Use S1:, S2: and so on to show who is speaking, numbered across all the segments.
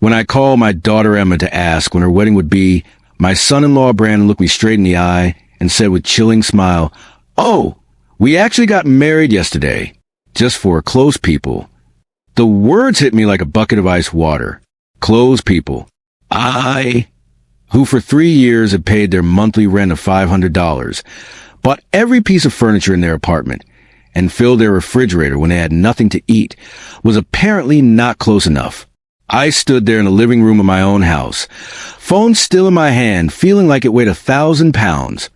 S1: When I called my daughter Emma to ask when her wedding would be, my son-in-law Brandon looked me straight in the eye and said with chilling smile, "Oh, we actually got married yesterday, just for close people." The words hit me like a bucket of ice water. Close people. Who for 3 years had paid their monthly rent of $500, bought every piece of furniture in their apartment, and filled their refrigerator when they had nothing to eat, was apparently not close enough. I stood there in the living room of my own house, phone still in my hand, feeling like it weighed 1,000 pounds,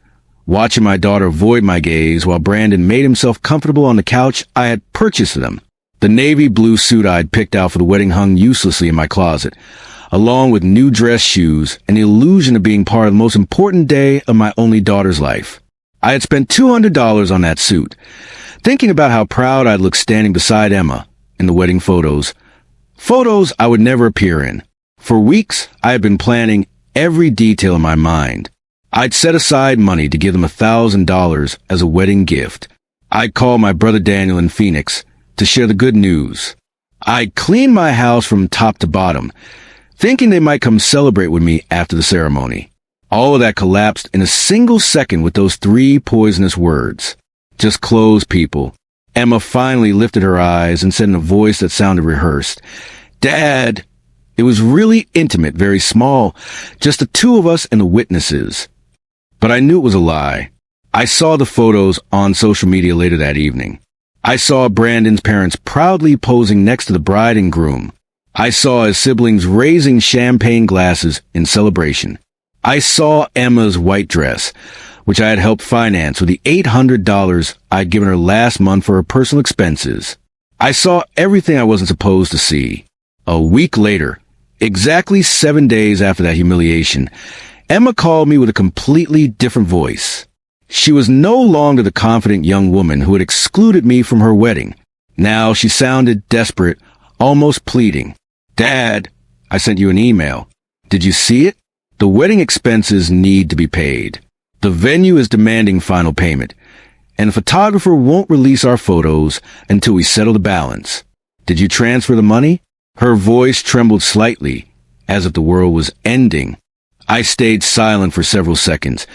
S1: watching my daughter avoid my gaze while Brandon made himself comfortable on the couch I had purchased for them. The navy blue suit I had picked out for the wedding hung uselessly in my closet, along with new dress shoes and the illusion of being part of the most important day of my only daughter's life. I had spent $200 on that suit, thinking about how proud I'd look standing beside Emma in the wedding photos. Photos I would never appear in. For weeks, I had been planning every detail in my mind. I'd set aside money to give them $1,000 as a wedding gift. I'd call my brother Daniel in Phoenix to share the good news. I'd clean my house from top to bottom, thinking they might come celebrate with me after the ceremony. All of that collapsed in a single second with those 3 poisonous words. Just close people. Emma finally lifted her eyes and said in a voice that sounded rehearsed, "Dad." It was really intimate, very small, just the 2 of us and the witnesses. But I knew it was a lie. I saw the photos on social media later that evening. I saw Brandon's parents proudly posing next to the bride and groom. I saw his siblings raising champagne glasses in celebration. I saw Emma's white dress, which I had helped finance with the $800 I'd given her last month for her personal expenses. I saw everything I wasn't supposed to see. A week later, exactly 7 days after that humiliation, Emma called me with a completely different voice. She was no longer the confident young woman who had excluded me from her wedding. Now she sounded desperate, almost pleading. "Dad, I sent you an email. Did you see it? The wedding expenses need to be paid. The venue is demanding final payment, and the photographer won't release our photos until we settle the balance. Did you transfer the money?" Her voice trembled slightly, as if the world was ending. I stayed silent for several seconds,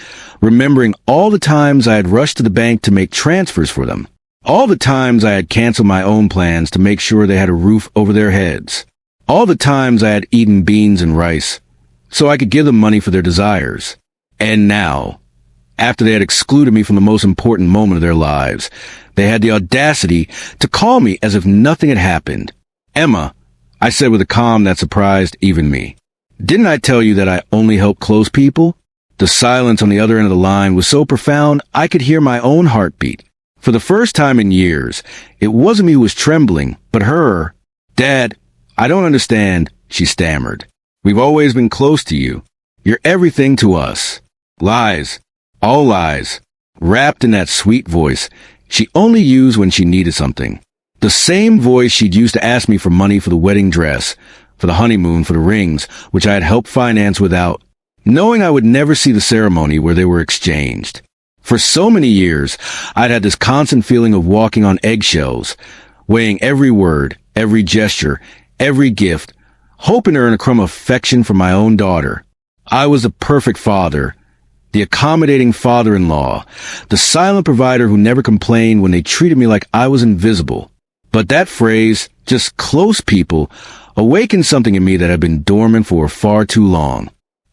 S1: remembering all the times I had rushed to the bank to make transfers for them, all the times I had canceled my own plans to make sure they had a roof over their heads, all the times I had eaten beans and rice so I could give them money for their desires. And now, after they had excluded me from the most important moment of their lives, they had the audacity to call me as if nothing had happened. "Emma," I said with a calm that surprised even me, "didn't I tell you that I only help close people?" The silence on the other end of the line was so profound I could hear my own heartbeat. For the first time in years, it wasn't me who was trembling, but her. "Dad, I don't understand," she stammered. "We've always been close to you. You're everything to us." Lies. All lies. Wrapped in that sweet voice she only used when she needed something. The same voice she'd used to ask me for money for the wedding dress, for the honeymoon, for the rings, which I had helped finance without, knowing I would never see the ceremony where they were exchanged. For so many years, I'd had this constant feeling of walking on eggshells, weighing every word, every gesture, every gift, hoping to earn a crumb of affection from my own daughter. I was the perfect father, the accommodating father-in-law, the silent provider who never complained when they treated me like I was invisible. But that phrase, just close people, awakened something in me that had been dormant for far too long.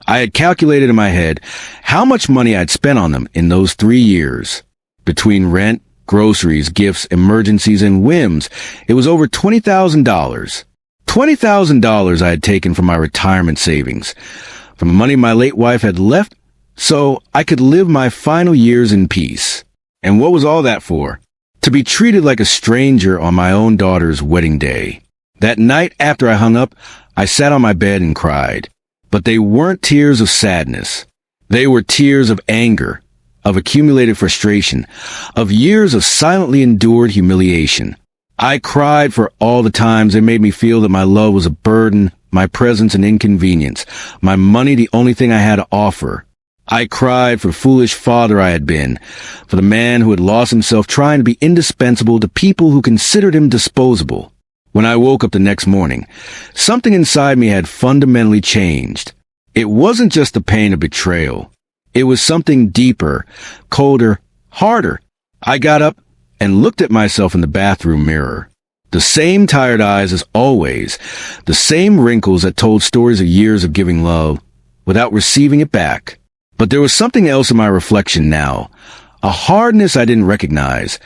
S1: I had calculated in my head how much money I'd spent on them in those 3 years. Between rent, groceries, gifts, emergencies, and whims, it was over $20,000. $20,000 I had taken from my retirement savings, from the money my late wife had left, so I could live my final years in peace. And what was all that for? To be treated like a stranger on my own daughter's wedding day. That night after I hung up, I sat on my bed and cried. But they weren't tears of sadness. They were tears of anger, of accumulated frustration, of years of silently endured humiliation. I cried for all the times they made me feel that my love was a burden, my presence an inconvenience, my money the only thing I had to offer. I cried for the foolish father I had been, for the man who had lost himself trying to be indispensable to people who considered him disposable. When I woke up the next morning, something inside me had fundamentally changed. It wasn't just the pain of betrayal. It was something deeper, colder, harder. I got up and looked at myself in the bathroom mirror. The same tired eyes as always, the same wrinkles that told stories of years of giving love without receiving it back. But there was something else in my reflection now, a hardness I didn't recognize,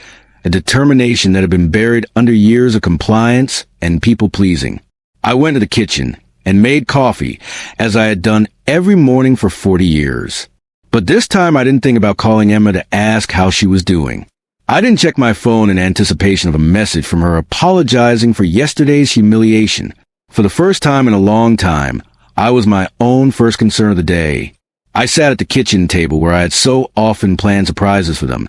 S1: a determination that had been buried under years of compliance and people-pleasing. I went to the kitchen and made coffee, as I had done every morning for 40 years. But this time I didn't think about calling Emma to ask how she was doing. I didn't check my phone in anticipation of a message from her apologizing for yesterday's humiliation. For the first time in a long time, I was my own first concern of the day. I sat at the kitchen table where I had so often planned surprises for them,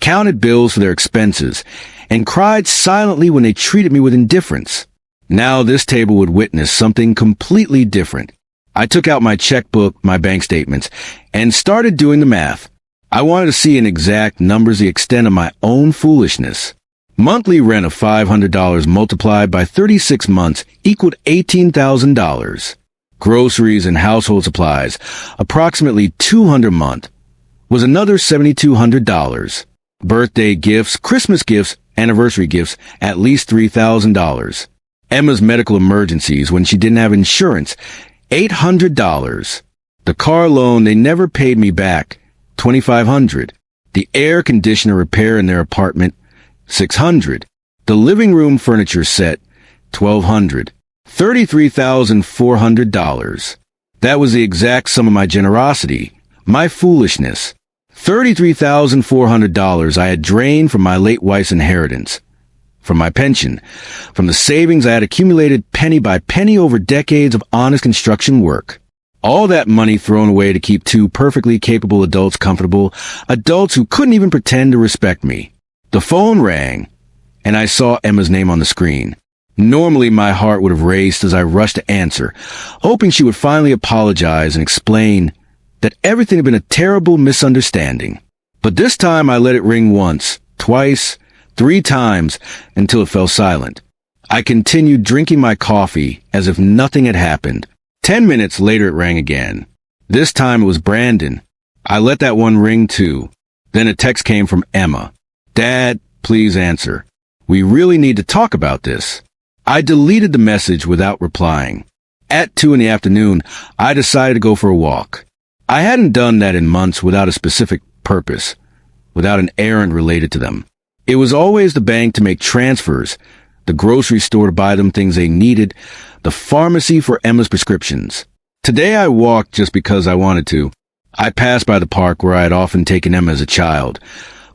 S1: counted bills for their expenses, and cried silently when they treated me with indifference. Now this table would witness something completely different. I took out my checkbook, my bank statements, and started doing the math. I wanted to see in exact numbers the extent of my own foolishness. Monthly rent of $500 multiplied by 36 months equaled $18,000. Groceries and household supplies, approximately $200 a month, was another $7,200. Birthday gifts, Christmas gifts, anniversary gifts, at least $3,000. Emma's medical emergencies when she didn't have insurance, $800. The car loan they never paid me back, $2,500. The air conditioner repair in their apartment, $600. The living room furniture set, $1,200. $33,400. That was the exact sum of my generosity, my foolishness. $33,400 I had drained from my late wife's inheritance, from my pension, from the savings I had accumulated penny by penny over decades of honest construction work. All that money thrown away to keep two perfectly capable adults comfortable, adults who couldn't even pretend to respect me. The phone rang, and I saw Emma's name on the screen. Normally my heart would have raced as I rushed to answer, hoping she would finally apologize and explain that everything had been a terrible misunderstanding. But this time I let it ring once, twice, 3 times, until it fell silent. I continued drinking my coffee as if nothing had happened. 10 minutes later it rang again. This time it was Brandon. I let that one ring too. Then a text came from Emma. "Dad, please answer. We really need to talk about this." I deleted the message without replying. At 2 in the afternoon, I decided to go for a walk. I hadn't done that in months without a specific purpose, without an errand related to them. It was always the bank to make transfers, the grocery store to buy them things they needed, the pharmacy for Emma's prescriptions. Today I walked just because I wanted to. I passed by the park where I had often taken Emma as a child,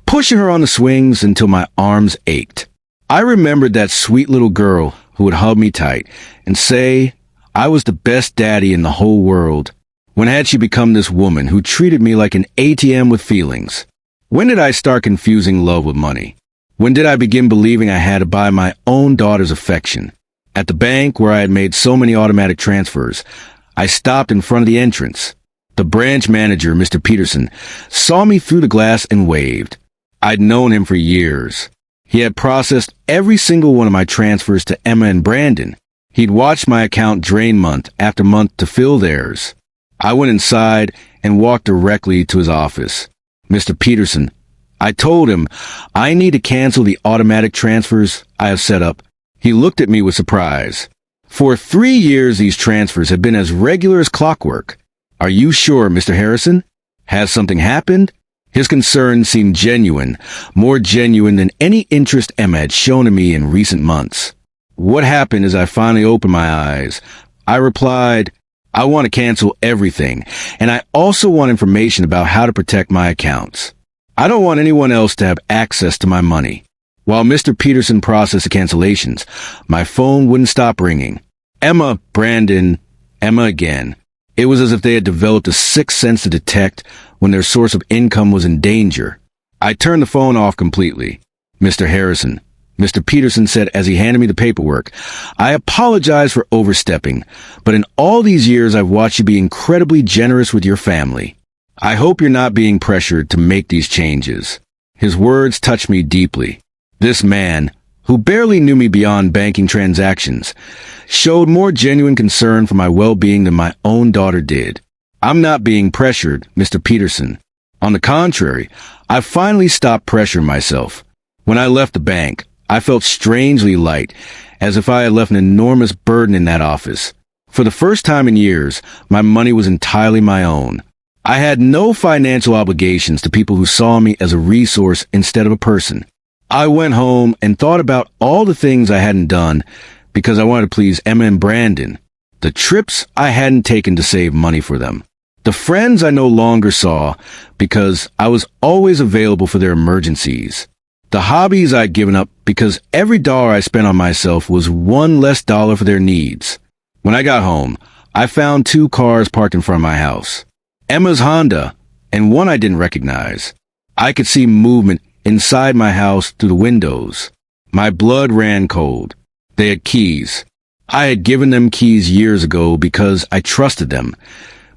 S1: pushing her on the swings until my arms ached. I remembered that sweet little girl who would hug me tight and say I was the best daddy in the whole world. When had she become this woman who treated me like an ATM with feelings? When did I start confusing love with money? When did I begin believing I had to buy my own daughter's affection? At the bank where I had made so many automatic transfers, I stopped in front of the entrance. The branch manager, Mr. Peterson, saw me through the glass and waved. I'd known him for years. He had processed every single one of my transfers to Emma and Brandon. He'd watched my account drain month after month to fill theirs. I went inside and walked directly to his office. "Mr. Peterson," I told him, "I need to cancel the automatic transfers I have set up." He looked at me with surprise. "For 3 years these transfers have been as regular as clockwork. Are you sure, Mr. Harrison? Has something happened?" His concern seemed genuine, more genuine than any interest Emma had shown in me in recent months. What happened as I finally opened my eyes? I replied, "I want to cancel everything, and I also want information about how to protect my accounts. I don't want anyone else to have access to my money." While Mr. Peterson processed the cancellations, my phone wouldn't stop ringing. Emma, Brandon, Emma again. It was as if they had developed a sixth sense to detect when their source of income was in danger. I turned the phone off completely. "Mr. Harrison," Mr. Peterson said as he handed me the paperwork, "I apologize for overstepping, but in all these years I've watched you be incredibly generous with your family. I hope you're not being pressured to make these changes." His words touched me deeply. This man, who barely knew me beyond banking transactions, showed more genuine concern for my well-being than my own daughter did. I'm not being pressured, Mr. Peterson. On the contrary, I finally stopped pressuring myself. When I left the bank, I felt strangely light, as if I had left an enormous burden in that office. For the first time in years, my money was entirely my own. I had no financial obligations to people who saw me as a resource instead of a person. I went home and thought about all the things I hadn't done because I wanted to please Emma and Brandon, the trips I hadn't taken to save money for them, the friends I no longer saw because I was always available for their emergencies, the hobbies I'd given up because every dollar I spent on myself was one less dollar for their needs. When I got home, I found 2 cars parked in front of my house. Emma's Honda, and one I didn't recognize. I could see movement inside my house through the windows. My blood ran cold. They had keys. I had given them keys years ago because I trusted them,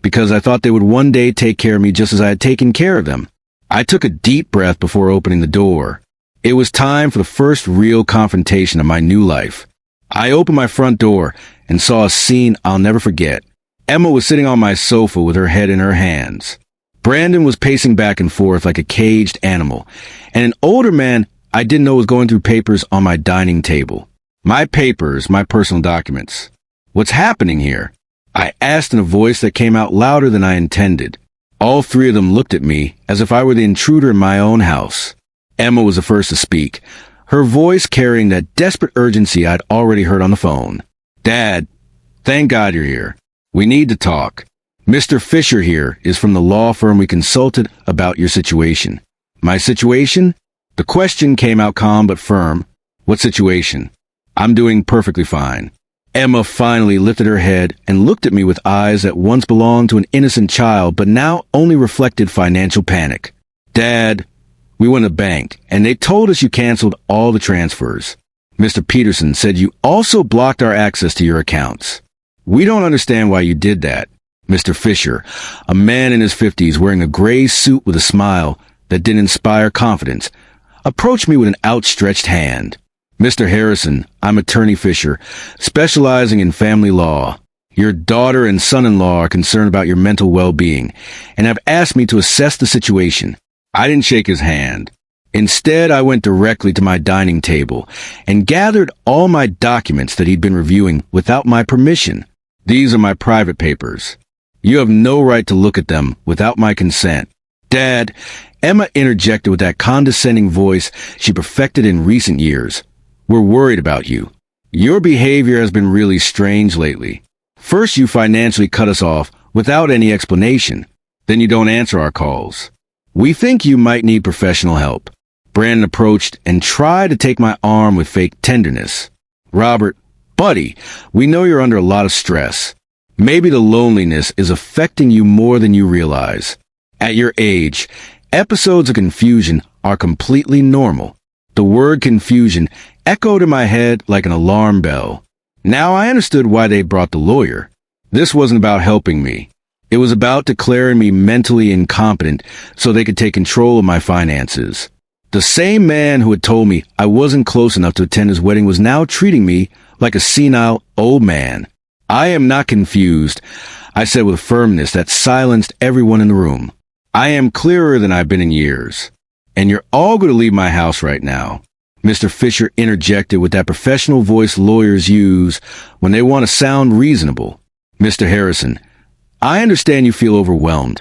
S1: because I thought they would one day take care of me just as I had taken care of them. I took a deep breath before opening the door. It was time for the first real confrontation of my new life. I opened my front door and saw a scene I'll never forget. Emma was sitting on my sofa with her head in her hands. Brandon was pacing back and forth like a caged animal, and an older man I didn't know was going through papers on my dining table. My papers, my personal documents. What's happening here? I asked in a voice that came out louder than I intended. All 3 of them looked at me as if I were the intruder in my own house. Emma was the first to speak, her voice carrying that desperate urgency I'd already heard on the phone. Dad, thank God you're here. We need to talk. Mr. Fisher here is from the law firm we consulted about your situation. My situation? The question came out calm but firm. What situation? I'm doing perfectly fine. Emma finally lifted her head and looked at me with eyes that once belonged to an innocent child but now only reflected financial panic. Dad, we went to the bank and they told us you canceled all the transfers. Mr. Peterson said you also blocked our access to your accounts. We don't understand why you did that. Mr. Fisher, a man in his 50s wearing a gray suit with a smile that didn't inspire confidence, approached me with an outstretched hand. Mr. Harrison, I'm Attorney Fisher, specializing in family law. Your daughter and son-in-law are concerned about your mental well-being and have asked me to assess the situation. I didn't shake his hand. Instead, I went directly to my dining table and gathered all my documents that he'd been reviewing without my permission. These are my private papers. You have no right to look at them without my consent. Dad, Emma interjected with that condescending voice she perfected in recent years. We're worried about you. Your behavior has been really strange lately. First, you financially cut us off without any explanation. Then you don't answer our calls. We think you might need professional help. Brandon approached and tried to take my arm with fake tenderness. Robert, buddy, we know you're under a lot of stress. Maybe the loneliness is affecting you more than you realize. At your age, episodes of confusion are completely normal. The word confusion echoed in my head like an alarm bell. Now I understood why they brought the lawyer. This wasn't about helping me. It was about declaring me mentally incompetent so they could take control of my finances. The same man who had told me I wasn't close enough to attend his wedding was now treating me like a senile old man. I am not confused, I said with firmness that silenced everyone in the room. I am clearer than I've been in years. And you're all going to leave my house right now. Mr. Fisher interjected with that professional voice lawyers use when they want to sound reasonable. Mr. Harrison, I understand you feel overwhelmed,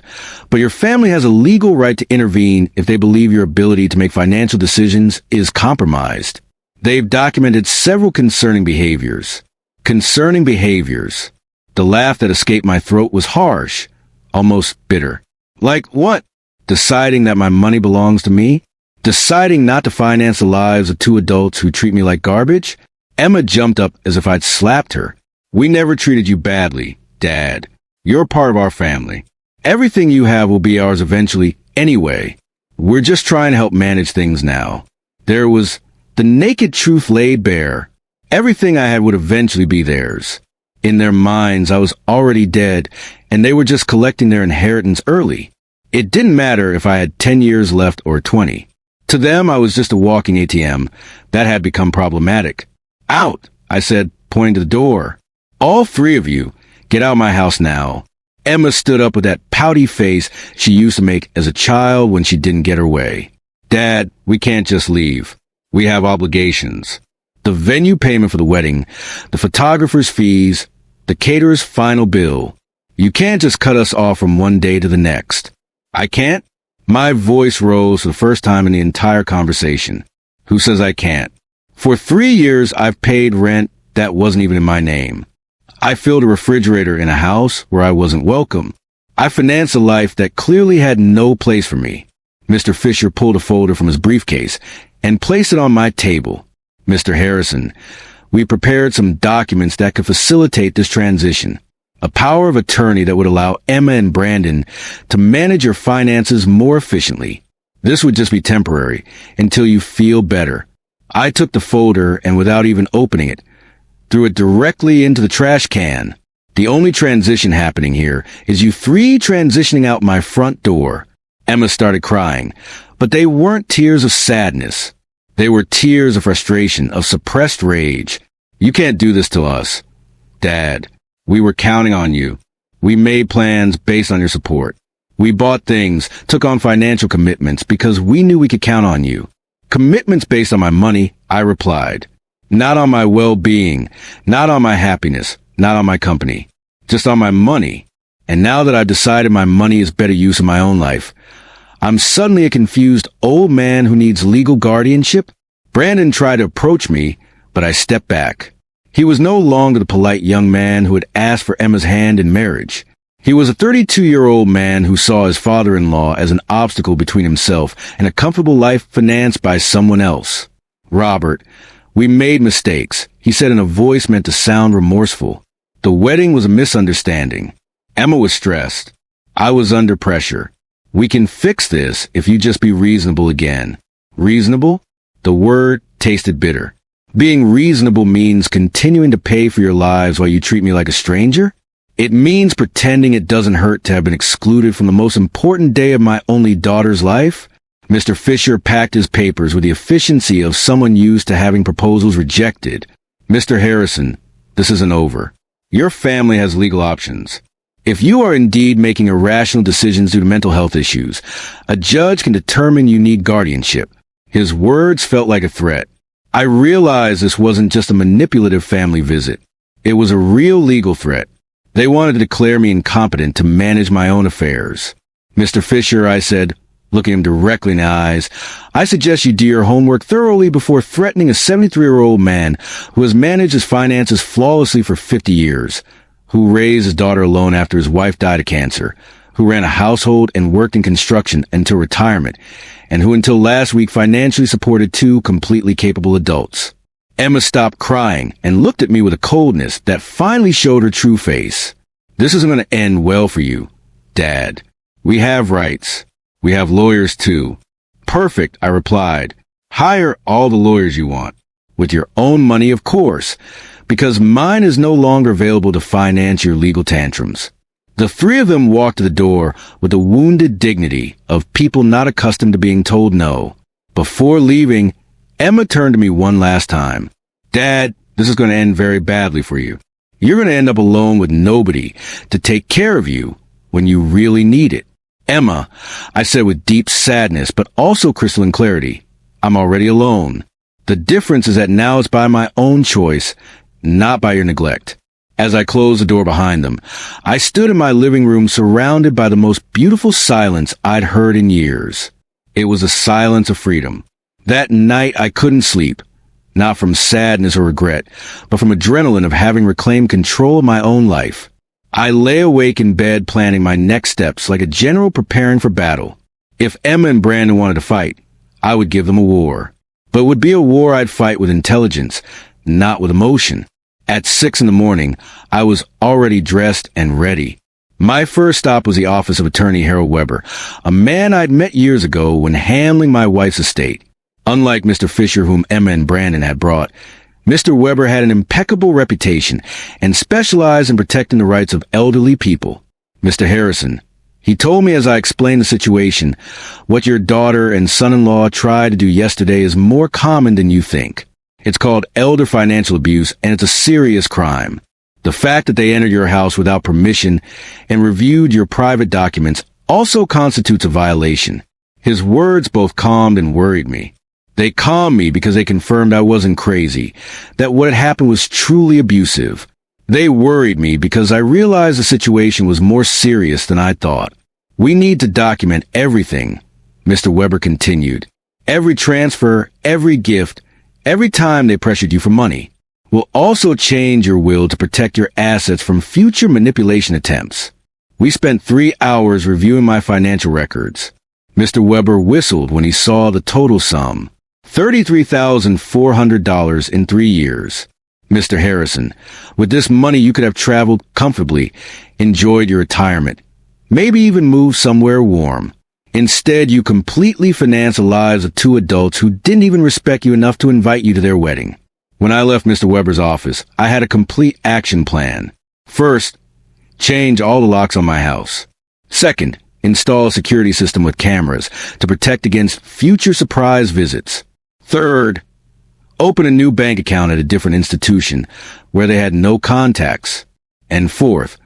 S1: but your family has a legal right to intervene if they believe your ability to make financial decisions is compromised. They've documented several concerning behaviors. Concerning behaviors. The laugh that escaped my throat was harsh, almost bitter. Like what? Deciding that my money belongs to me? Deciding not to finance the lives of 2 adults who treat me like garbage? Emma jumped up as if I'd slapped her. We never treated you badly, Dad. You're part of our family. Everything you have will be ours eventually anyway. We're just trying to help manage things now. There was the naked truth laid bare. Everything I had would eventually be theirs. In their minds, I was already dead, and they were just collecting their inheritance early. It didn't matter if I had 10 years left or 20. To them, I was just a walking ATM. That had become problematic. Out, I said, pointing to the door. All three of you, get out of my house now. Emma stood up with that pouty face she used to make as a child when she didn't get her way. Dad, we can't just leave. We have obligations. The venue payment for the wedding, the photographer's fees, the caterer's final bill. You can't just cut us off from one day to the next. I can't? My voice rose for the first time in the entire conversation. Who says I can't? For 3 years, I've paid rent that wasn't even in my name. I filled a refrigerator in a house where I wasn't welcome. I financed a life that clearly had no place for me. Mr. Fisher pulled a folder from his briefcase and placed it on my table. Mr. Harrison, we prepared some documents that could facilitate this transition. A power of attorney that would allow Emma and Brandon to manage your finances more efficiently. This would just be temporary, until you feel better. I took the folder and, without even opening it, threw it directly into the trash can. The only transition happening here is you three transitioning out my front door. Emma started crying, but they weren't tears of sadness. They were tears of frustration, of suppressed rage. You can't do this to us. Dad, we were counting on you. We made plans based on your support. We bought things, took on financial commitments because we knew we could count on you. Commitments based on my money, I replied. Not on my well-being, not on my happiness, not on my company, just on my money. And now that I've decided my money is better use of my own life, I'm suddenly a confused old man who needs legal guardianship. Brandon tried to approach me, but I stepped back. He was no longer the polite young man who had asked for Emma's hand in marriage. He was a 32-year-old man who saw his father-in-law as an obstacle between himself and a comfortable life financed by someone else. Robert, we made mistakes, he said in a voice meant to sound remorseful. The wedding was a misunderstanding. Emma was stressed. I was under pressure. We can fix this if you just be reasonable again. Reasonable? The word tasted bitter. Being reasonable means continuing to pay for your lives while you treat me like a stranger? It means pretending it doesn't hurt to have been excluded from the most important day of my only daughter's life? Mr. Fisher packed his papers with the efficiency of someone used to having proposals rejected. Mr. Harrison, this isn't over. Your family has legal options. If you are indeed making irrational decisions due to mental health issues, a judge can determine you need guardianship. His words felt like a threat. I realized this wasn't just a manipulative family visit. It was a real legal threat. They wanted to declare me incompetent to manage my own affairs. Mr. Fisher, I said, looking him directly in the eyes, I suggest you do your homework thoroughly before threatening a 73-year-old man who has managed his finances flawlessly for 50 years, who raised his daughter alone after his wife died of cancer, who ran a household and worked in construction until retirement, and who until last week financially supported 2 completely capable adults. Emma stopped crying and looked at me with a coldness that finally showed her true face. This isn't going to end well for you, Dad. We have rights. We have lawyers too. Perfect, I replied. Hire all the lawyers you want. With your own money, of course, because mine is no longer available to finance your legal tantrums. The three of them walked to the door with the wounded dignity of people not accustomed to being told no. Before leaving, Emma turned to me one last time. Dad, this is going to end very badly for you. You're going to end up alone with nobody to take care of you when you really need it. Emma, I said with deep sadness, but also crystalline clarity, I'm already alone. The difference is that now it's by my own choice, not by your neglect. As I closed the door behind them, I stood in my living room surrounded by the most beautiful silence I'd heard in years. It was a silence of freedom. That night I couldn't sleep, not from sadness or regret, but from adrenaline of having reclaimed control of my own life. I lay awake in bed planning my next steps like a general preparing for battle. If Emma and Brandon wanted to fight, I would give them a war. But it would be a war I'd fight with intelligence, not with emotion. At 6 a.m, I was already dressed and ready. My first stop was the office of attorney Harold Weber, a man I'd met years ago when handling my wife's estate. Unlike Mr. Fisher, whom Emma and Brandon had brought, Mr. Weber had an impeccable reputation and specialized in protecting the rights of elderly people. Mr. Harrison, He told me as I explained the situation, what your daughter and son-in-law tried to do yesterday is more common than you think. It's called elder financial abuse, and it's a serious crime. The fact that they entered your house without permission and reviewed your private documents also constitutes a violation. His words both calmed and worried me. They calmed me because they confirmed I wasn't crazy, that what had happened was truly abusive. They worried me because I realized the situation was more serious than I thought. We need to document everything, Mr. Weber continued. Every transfer, every gift, every time they pressured you for money. We'll also change your will to protect your assets from future manipulation attempts. We spent 3 hours reviewing my financial records. Mr. Weber whistled when he saw the total sum. $33,400 in 3 years. Mr. Harrison, with this money you could have traveled comfortably, enjoyed your retirement, maybe even moved somewhere warm. Instead, you completely financed the lives of 2 adults who didn't even respect you enough to invite you to their wedding. When I left Mr. Weber's office, I had a complete action plan. First, change all the locks on my house. Second, install a security system with cameras to protect against future surprise visits. Third, open a new bank account at a different institution where they had no contacts. And fourth,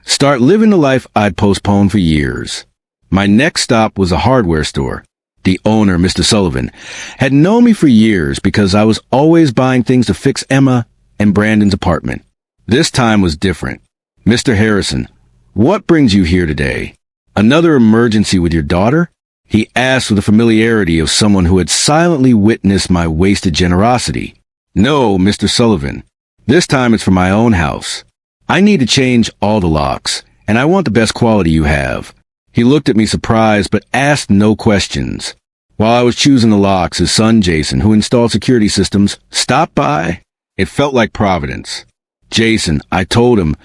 S1: start living the life I'd postponed for years. My next stop was a hardware store. The owner, Mr. Sullivan, had known me for years because I was always buying things to fix Emma and Brandon's apartment. This time was different. Mr. Harrison, what brings you here today? Another emergency with your daughter? He asked with the familiarity of someone who had silently witnessed my wasted generosity. No, Mr. Sullivan. This time it's for my own house. I need to change all the locks, and I want the best quality you have. He looked at me surprised, but asked no questions. While I was choosing the locks, his son Jason, who installed security systems, stopped by. It felt like Providence. Jason, I told him,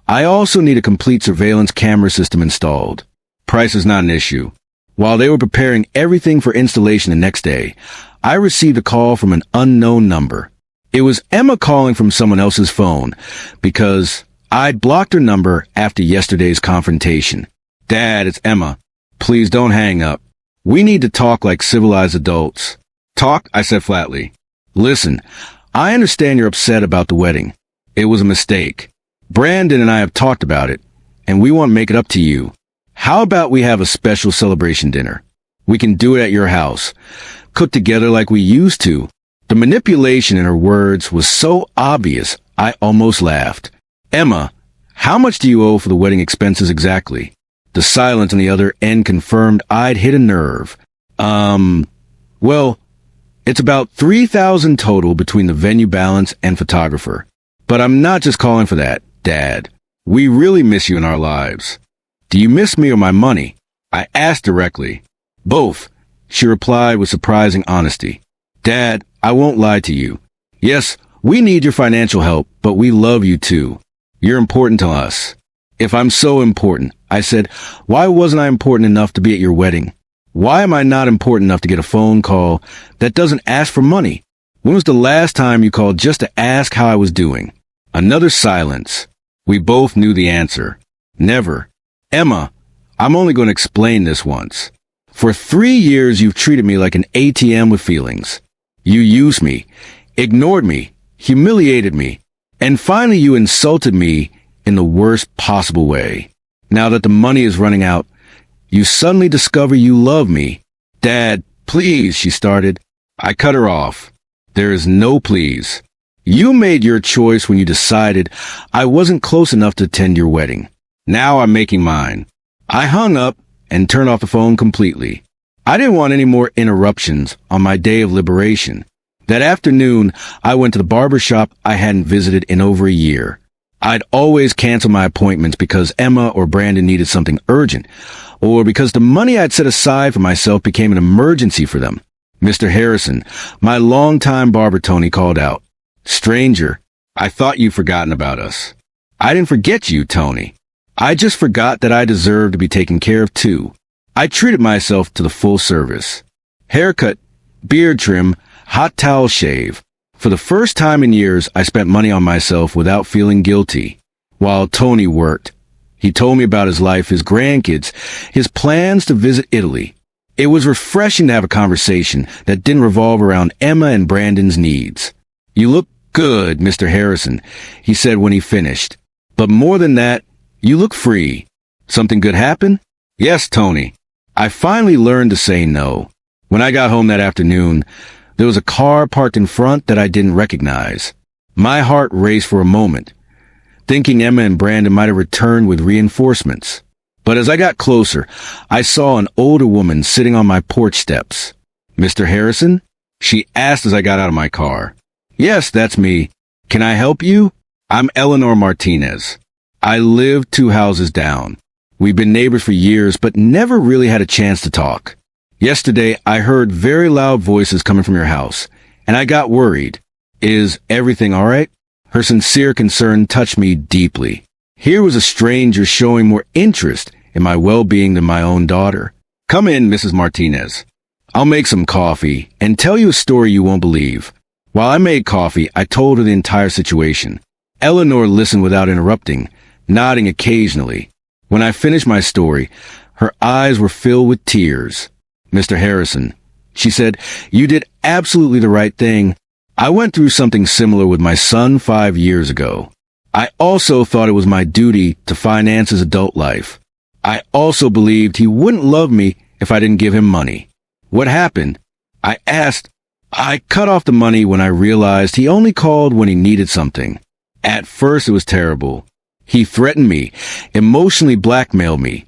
S1: I also need a complete surveillance camera system installed. Price is not an issue. While they were preparing everything for installation the next day, I received a call from an unknown number. It was Emma calling from someone else's phone because I'd blocked her number after yesterday's confrontation. Dad, it's Emma. Please don't hang up. We need to talk like civilized adults. Talk? I said flatly. Listen, I understand you're upset about the wedding. It was a mistake. Brandon and I have talked about it, and we want to make it up to you. How about we have a special celebration dinner? We can do it at your house, cook together like we used to. The manipulation in her words was so obvious, I almost laughed. Emma, how much do you owe for the wedding expenses exactly? The silence on the other end confirmed I'd hit a nerve. Well, it's about $3,000 total between the venue balance and photographer. But I'm not just calling for that, Dad. We really miss you in our lives. Do you miss me or my money? I asked directly. Both, she replied with surprising honesty. Dad, I won't lie to you. Yes, we need your financial help, but we love you too. You're important to us. If I'm so important, I said, why wasn't I important enough to be at your wedding? Why am I not important enough to get a phone call that doesn't ask for money? When was the last time you called just to ask how I was doing? Another silence. We both knew the answer. Never. Emma, I'm only going to explain this once. For 3 years, you've treated me like an ATM with feelings. You used me, ignored me, humiliated me, and finally you insulted me in the worst possible way. Now that the money is running out, you suddenly discover you love me. Dad, please, she started. I cut her off. There is no please. You made your choice when you decided I wasn't close enough to attend your wedding. Now I'm making mine. I hung up and turned off the phone completely. I didn't want any more interruptions on my day of liberation. That afternoon, I went to the barber shop I hadn't visited in over a year. I'd always cancel my appointments because Emma or Brandon needed something urgent, or because the money I'd set aside for myself became an emergency for them. Mr. Harrison, my longtime barber Tony, called out, Stranger, I thought you'd forgotten about us. I didn't forget you, Tony. I just forgot that I deserved to be taken care of too. I treated myself to the full service. Haircut, beard trim, hot towel shave. For the first time in years, I spent money on myself without feeling guilty. While Tony worked, He told me about his life, his grandkids, his plans to visit Italy. It was refreshing to have a conversation that didn't revolve around Emma and Brandon's needs. "You look good, Mr. Harrison," he said when he finished. "But more than that, you look free. Something good happened?" "Yes, Tony. I finally learned to say no. When I got home that afternoon, there was a car parked in front that I didn't recognize. My heart raced for a moment, thinking Emma and Brandon might have returned with reinforcements. But as I got closer, I saw an older woman sitting on my porch steps. "Mr. Harrison?" she asked as I got out of my car. "Yes, that's me. Can I help you?" "I'm Eleanor Martinez. I live 2 houses down. We've been neighbors for years, but never really had a chance to talk. Yesterday, I heard very loud voices coming from your house, and I got worried. Is everything all right?" Her sincere concern touched me deeply. Here was a stranger showing more interest in my well-being than my own daughter. "Come in, Mrs. Martinez. I'll make some coffee and tell you a story you won't believe." While I made coffee, I told her the entire situation. Eleanor listened without interrupting, nodding occasionally. When I finished my story, her eyes were filled with tears. "Mr. Harrison," she said, "you did absolutely the right thing. I went through something similar with my son 5 years ago. I also thought it was my duty to finance his adult life. I also believed he wouldn't love me if I didn't give him money." "What happened?" I asked. "I cut off the money when I realized he only called when he needed something. At first it was terrible. He threatened me, emotionally blackmailed me,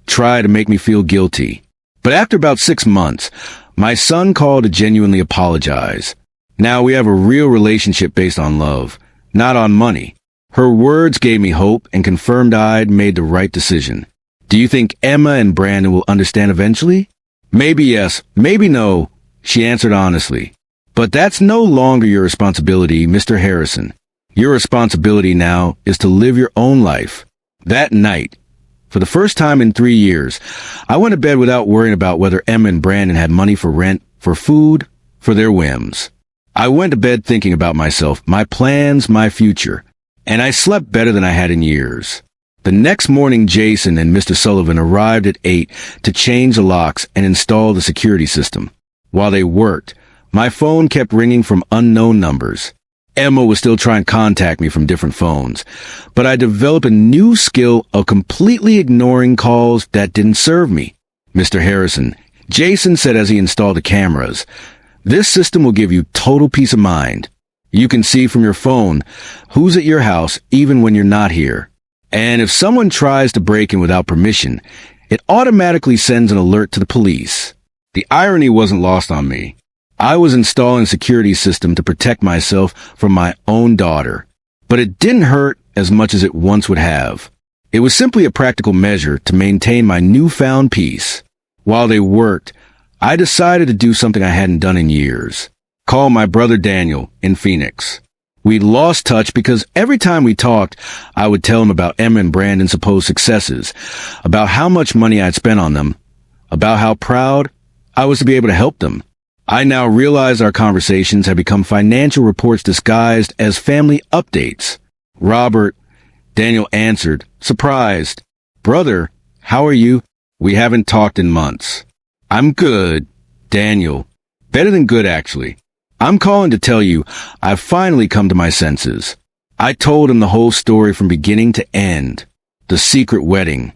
S1: tried to make me feel guilty. But after about 6 months, my son called to genuinely apologize. Now we have a real relationship based on love, not on money." Her words gave me hope and confirmed I'd made the right decision. "Do you think Emma and Brandon will understand eventually?" "Maybe yes, maybe no," she answered honestly. "But that's no longer your responsibility, Mr. Harrison. Your responsibility now is to live your own life." That night, for the first time in 3 years, I went to bed without worrying about whether Emma and Brandon had money for rent, for food, for their whims. I went to bed thinking about myself, my plans, my future, and I slept better than I had in years. The next morning, Jason and Mr. Sullivan arrived at 8 to change the locks and install the security system. While they worked, my phone kept ringing from unknown numbers. Emma was still trying to contact me from different phones, but I developed a new skill of completely ignoring calls that didn't serve me. "Mr. Harrison," Jason said as he installed the cameras, "this system will give you total peace of mind. You can see from your phone who's at your house even when you're not here. And if someone tries to break in without permission, it automatically sends an alert to the police." The irony wasn't lost on me. I was installing a security system to protect myself from my own daughter, but it didn't hurt as much as it once would have. It was simply a practical measure to maintain my newfound peace. While they worked, I decided to do something I hadn't done in years. Call my brother Daniel in Phoenix. We'd lost touch because every time we talked, I would tell him about Emma and Brandon's supposed successes, about how much money I'd spent on them, about how proud I was to be able to help them. I now realize our conversations have become financial reports disguised as family updates. "Robert," Daniel answered, surprised. "Brother, how are you? We haven't talked in months." "I'm good, Daniel. Better than good, actually. I'm calling to tell you I've finally come to my senses." I told him the whole story from beginning to end. The secret wedding,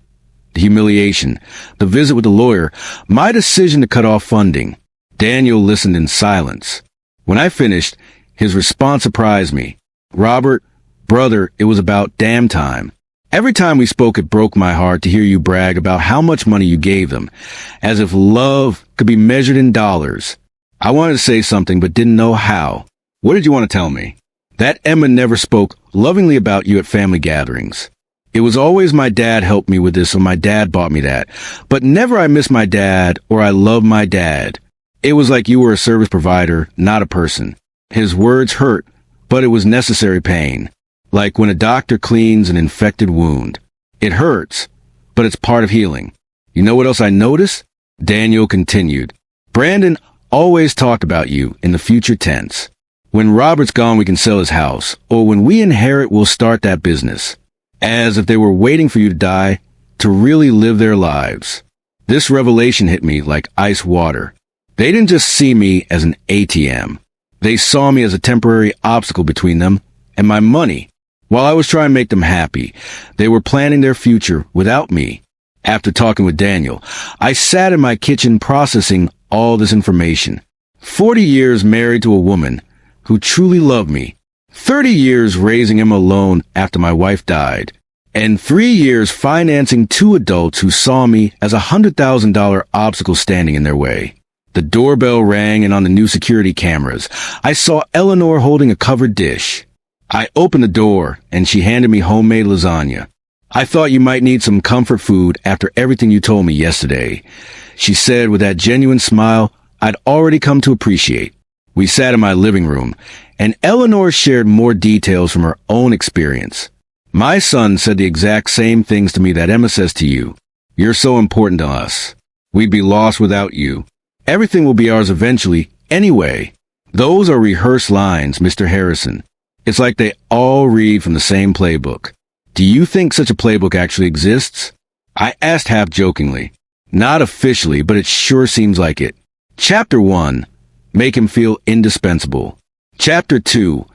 S1: the humiliation, the visit with the lawyer, my decision to cut off funding. Daniel listened in silence. When I finished, his response surprised me. "Robert, brother, it was about damn time. Every time we spoke, it broke my heart to hear you brag about how much money you gave them, as if love could be measured in dollars. I wanted to say something, but didn't know how. What did you want to tell me?" "That Emma never spoke lovingly about you at family gatherings. It was always my dad helped me with this, or my dad bought me that. But never I miss my dad, or I love my dad. It was like you were a service provider, not a person." His words hurt, but it was necessary pain. Like when a doctor cleans an infected wound. It hurts, but it's part of healing. "You know what else I noticed?" Daniel continued. "Brandon always talked about you in the future tense. When Robert's gone, we can sell his house, or when we inherit, we'll start that business. as if they were waiting for you to die to really live their lives. This revelation hit me like ice water. They didn't just see me as an ATM. They saw me as a temporary obstacle between them and my money. While I was trying to make them happy, they were planning their future without me. After talking with Daniel, I sat in my kitchen processing all this information. 40 years married to a woman who truly loved me. 30 years raising him alone after my wife died. And 3 years financing 2 adults who saw me as a $100,000 obstacle standing in their way. The doorbell rang, and on the new security cameras, I saw Eleanor holding a covered dish. I opened the door, and she handed me homemade lasagna. I thought you might need some comfort food after everything you told me yesterday, she said with that genuine smile I'd already come to appreciate. We sat in my living room, and Eleanor shared more details from her own experience. My son said the exact same things to me that Emma says to you. You're so important to us. We'd be lost without you. Everything will be ours eventually, anyway. Those are rehearsed lines, Mr. Harrison. It's like they all read from the same playbook. Do you think such a playbook actually exists? I asked half jokingly. Not officially, but it sure seems like it. Chapter 1. Make him feel indispensable. Chapter 2.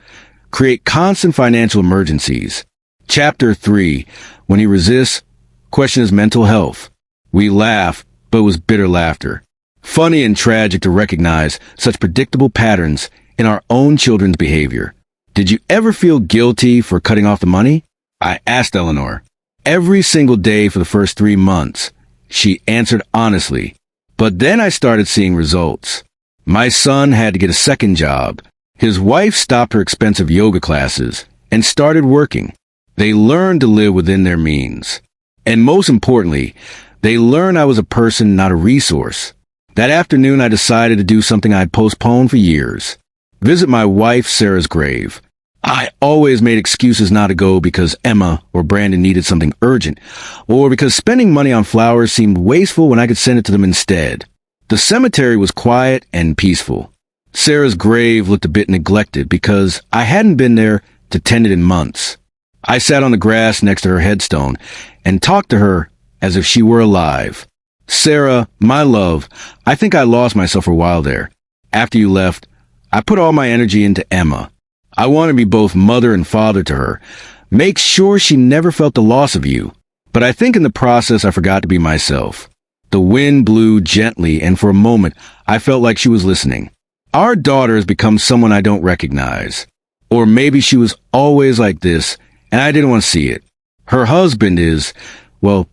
S1: Create constant financial emergencies. Chapter 3. When he resists, question his mental health. We laugh, but it was bitter laughter. Funny and tragic to recognize such predictable patterns in our own children's behavior. Did you ever feel guilty for cutting off the money? I asked Eleanor. Every single day for the first 3 months. She answered honestly. But then I started seeing results. My son had to get a second job. His wife stopped her expensive yoga classes and started working. They learned to live within their means. And most importantly, they learned I was a person, not a resource. That afternoon, I decided to do something I'd postponed for years. Visit my wife, Sarah's grave. I always made excuses not to go because Emma or Brandon needed something urgent, or because spending money on flowers seemed wasteful when I could send it to them instead. The cemetery was quiet and peaceful. Sarah's grave looked a bit neglected because I hadn't been there to tend it in months. I sat on the grass next to her headstone and talked to her as if she were alive. Sarah, my love, I think I lost myself for a while there. After you left, I put all my energy into Emma. I want to be both mother and father to her. Make sure she never felt the loss of you. But I think in the process I forgot to be myself. The wind blew gently, and for a moment I felt like she was listening. Our daughter has become someone I don't recognize. Or maybe she was always like this, and I didn't want to see it. Her husband is, well,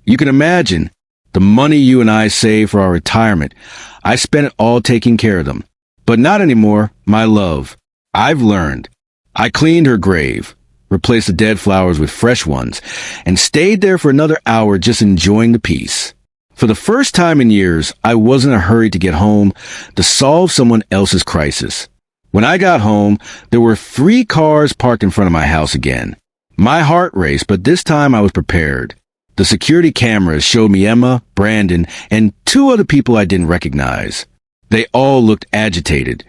S1: you can imagine. The money you and I saved for our retirement, I spent it all taking care of them. But not anymore, my love. I've learned. I cleaned her grave, replaced the dead flowers with fresh ones, and stayed there for another hour just enjoying the peace. For the first time in years, I wasn't in a hurry to get home to solve someone else's crisis. When I got home, there were 3 cars parked in front of my house again. My heart raced, but this time I was prepared. The security cameras showed me Emma, Brandon, and 2 other people I didn't recognize. They all looked agitated,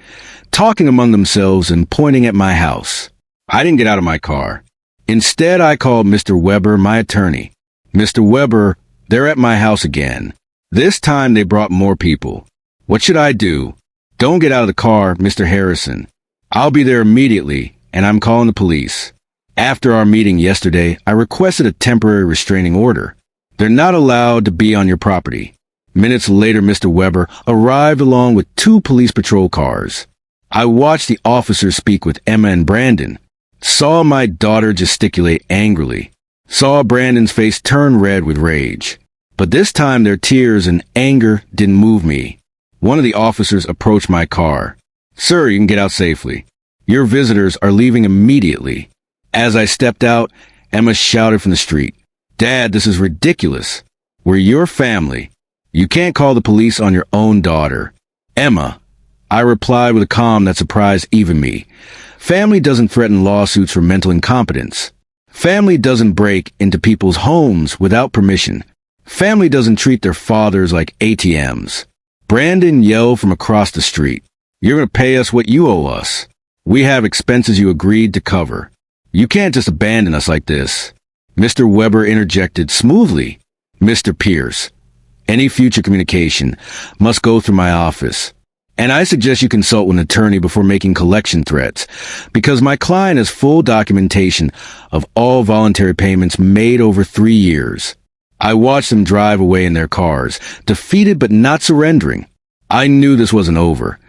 S1: talking among themselves and pointing at my house. I didn't get out of my car. Instead, I called Mr. Weber, my attorney. Mr. Weber, they're at my house again. This time they brought more people. What should I do? Don't get out of the car, Mr. Harrison. I'll be there immediately, and I'm calling the police. After our meeting yesterday, I requested a temporary restraining order. They're not allowed to be on your property. Minutes later, Mr. Weber arrived along with 2 police patrol cars. I watched the officers speak with Emma and Brandon, saw my daughter gesticulate angrily, saw Brandon's face turn red with rage. But this time their tears and anger didn't move me. One of the officers approached my car. Sir, you can get out safely. Your visitors are leaving immediately. As I stepped out, Emma shouted from the street, Dad, this is ridiculous. We're your family. You can't call the police on your own daughter. Emma, I replied with a calm that surprised even me. Family doesn't threaten lawsuits for mental incompetence. Family doesn't break into people's homes without permission. Family doesn't treat their fathers like ATMs. Brandon yelled from across the street, You're going to pay us what you owe us. We have expenses you agreed to cover. You can't just abandon us like this. Mr. Weber interjected smoothly. Mr. Pierce, any future communication must go through my office. And I suggest you consult with an attorney before making collection threats, because my client has full documentation of all voluntary payments made over 3 years. I watched them drive away in their cars, defeated but not surrendering. I knew this wasn't over.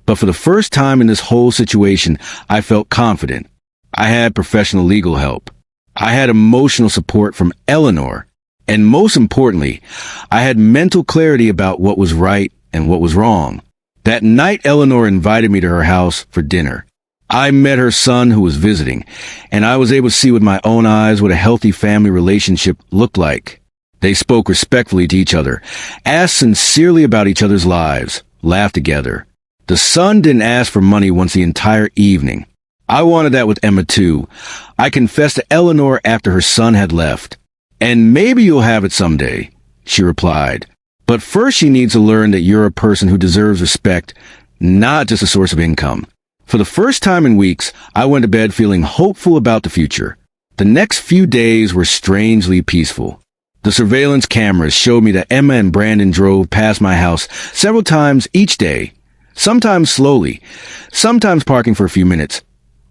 S1: But for the first time in this whole situation, I felt confident. I had professional legal help. I had emotional support from Eleanor. And most importantly, I had mental clarity about what was right and what was wrong. That night, Eleanor invited me to her house for dinner. I met her son who was visiting, and I was able to see with my own eyes what a healthy family relationship looked like. They spoke respectfully to each other, asked sincerely about each other's lives, laughed together. The son didn't ask for money once the entire evening. I wanted that with Emma too. I confessed to Eleanor after her son had left. And maybe you'll have it someday, she replied. But first she needs to learn that you're a person who deserves respect, not just a source of income. For the first time in weeks, I went to bed feeling hopeful about the future. The next few days were strangely peaceful. The surveillance cameras showed me that Emma and Brandon drove past my house several times each day, sometimes slowly, sometimes parking for a few minutes,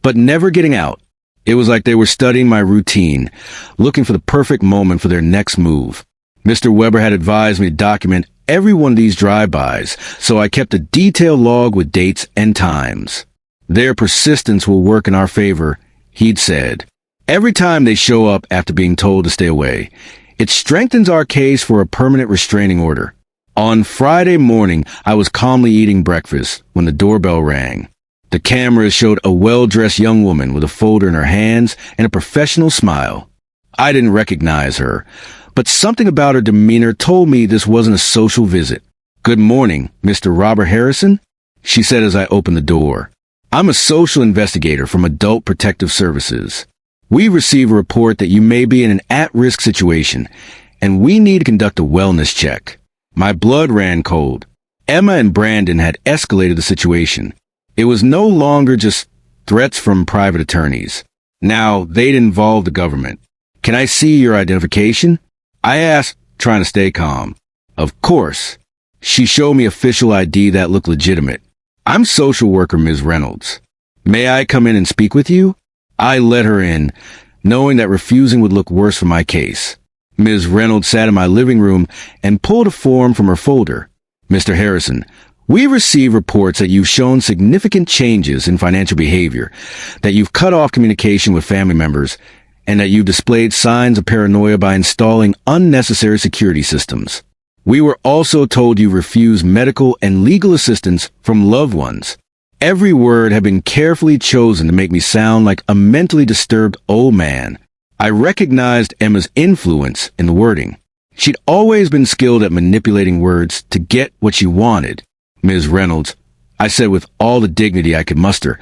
S1: but never getting out. It was like they were studying my routine, looking for the perfect moment for their next move. Mr. Weber had advised me to document every one of these drive-bys, so I kept a detailed log with dates and times. Their persistence will work in our favor, he'd said. Every time they show up after being told to stay away, it strengthens our case for a permanent restraining order. On Friday morning, I was calmly eating breakfast when the doorbell rang. The cameras showed a well-dressed young woman with a folder in her hands and a professional smile. I didn't recognize her, but something about her demeanor told me this wasn't a social visit. "Good morning, Mr. Robert Harrison," she said as I opened the door. "I'm a social investigator from Adult Protective Services. We receive a report that you may be in an at-risk situation, and we need to conduct a wellness check." My blood ran cold. Emma and Brandon had escalated the situation. It was no longer just threats from private attorneys. Now they'd involve the government. "Can I see your identification?" I asked, trying to stay calm. "Of course." She showed me official ID that looked legitimate. "I'm social worker Ms. Reynolds. May I come in and speak with you?" I let her in, knowing that refusing would look worse for my case. Ms. Reynolds sat in my living room and pulled a form from her folder. "Mr. Harrison, we receive reports that you've shown significant changes in financial behavior, that you've cut off communication with family members, and that you've displayed signs of paranoia by installing unnecessary security systems. We were also told you refused medical and legal assistance from loved ones." Every word had been carefully chosen to make me sound like a mentally disturbed old man. I recognized Emma's influence in the wording. She'd always been skilled at manipulating words to get what she wanted. "Ms. Reynolds," I said with all the dignity I could muster,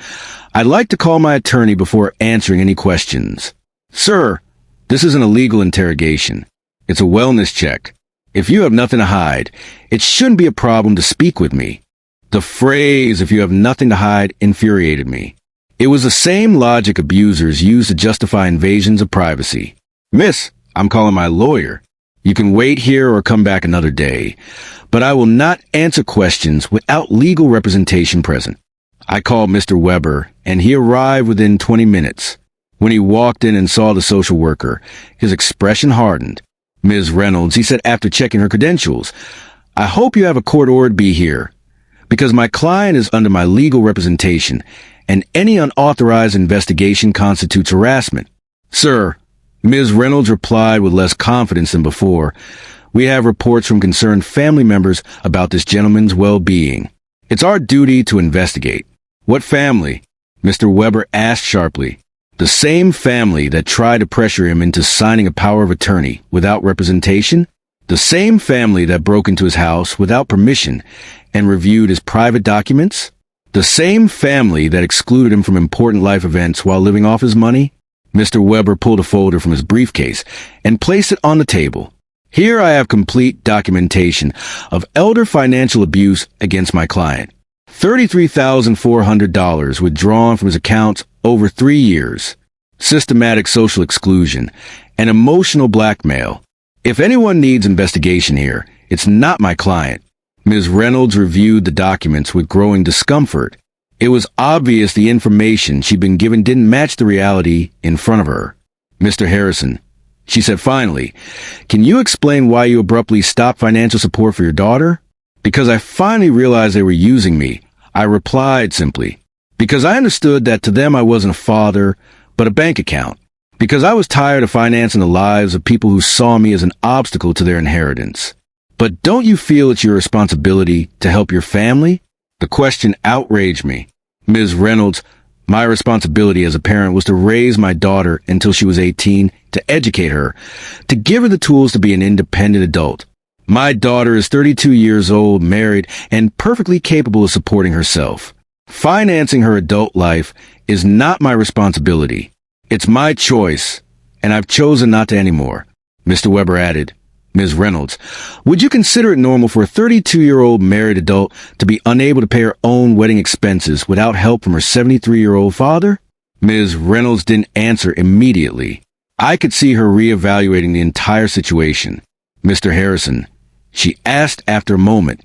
S1: "I'd like to call my attorney before answering any questions." "Sir, this isn't a legal interrogation. It's a wellness check. If you have nothing to hide, it shouldn't be a problem to speak with me." The phrase, "if you have nothing to hide," infuriated me. It was the same logic abusers use to justify invasions of privacy. "Miss, I'm calling my lawyer. You can wait here or come back another day, but I will not answer questions without legal representation present." I called Mr. Weber, and he arrived within 20 minutes. When he walked in and saw the social worker, his expression hardened. "Ms. Reynolds," he said after checking her credentials, "I hope you have a court order to be here, because my client is under my legal representation, and any unauthorized investigation constitutes harassment." "Sir," Ms. Reynolds replied with less confidence than before, "we have reports from concerned family members about this gentleman's well-being. It's our duty to investigate." "What family?" Mr. Weber asked sharply. "The same family that tried to pressure him into signing a power of attorney without representation? The same family that broke into his house without permission and reviewed his private documents? The same family that excluded him from important life events while living off his money?" Mr. Weber pulled a folder from his briefcase and placed it on the table. "Here I have complete documentation of elder financial abuse against my client. $33,400 withdrawn from his accounts over 3 years. Systematic social exclusion and emotional blackmail. If anyone needs investigation here, it's not my client. Ms. Reynolds reviewed the documents with growing discomfort. It was obvious the information she'd been given didn't match the reality in front of her. Mr. Harrison, she said finally, can you explain why you abruptly stopped financial support for your daughter? Because I finally realized they were using me, I replied simply. Because I understood that to them I wasn't a father, but a bank account. Because I was tired of financing the lives of people who saw me as an obstacle to their inheritance. But don't you feel it's your responsibility to help your family? The question outraged me. Ms. Reynolds, my responsibility as a parent was to raise my daughter until she was 18, to educate her, to give her the tools to be an independent adult. My daughter is 32 years old, married, and perfectly capable of supporting herself. Financing her adult life is not my responsibility. It's my choice, and I've chosen not to anymore. Mr. Weber added. Ms. Reynolds, would you consider it normal for a 32-year-old married adult to be unable to pay her own wedding expenses without help from her 73-year-old father? Ms. Reynolds didn't answer immediately. I could see her reevaluating the entire situation. Mr. Harrison, she asked after a moment,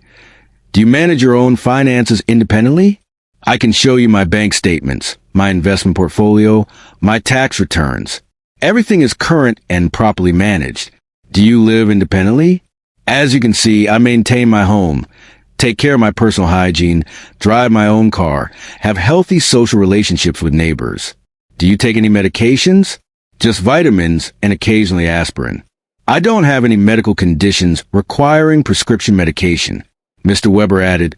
S1: do you manage your own finances independently? I can show you my bank statements, my investment portfolio, my tax returns. Everything is current and properly managed. Do you live independently? As you can see, I maintain my home, take care of my personal hygiene, drive my own car, have healthy social relationships with neighbors. Do you take any medications? Just vitamins and occasionally aspirin. I don't have any medical conditions requiring prescription medication. Mr. Weber added,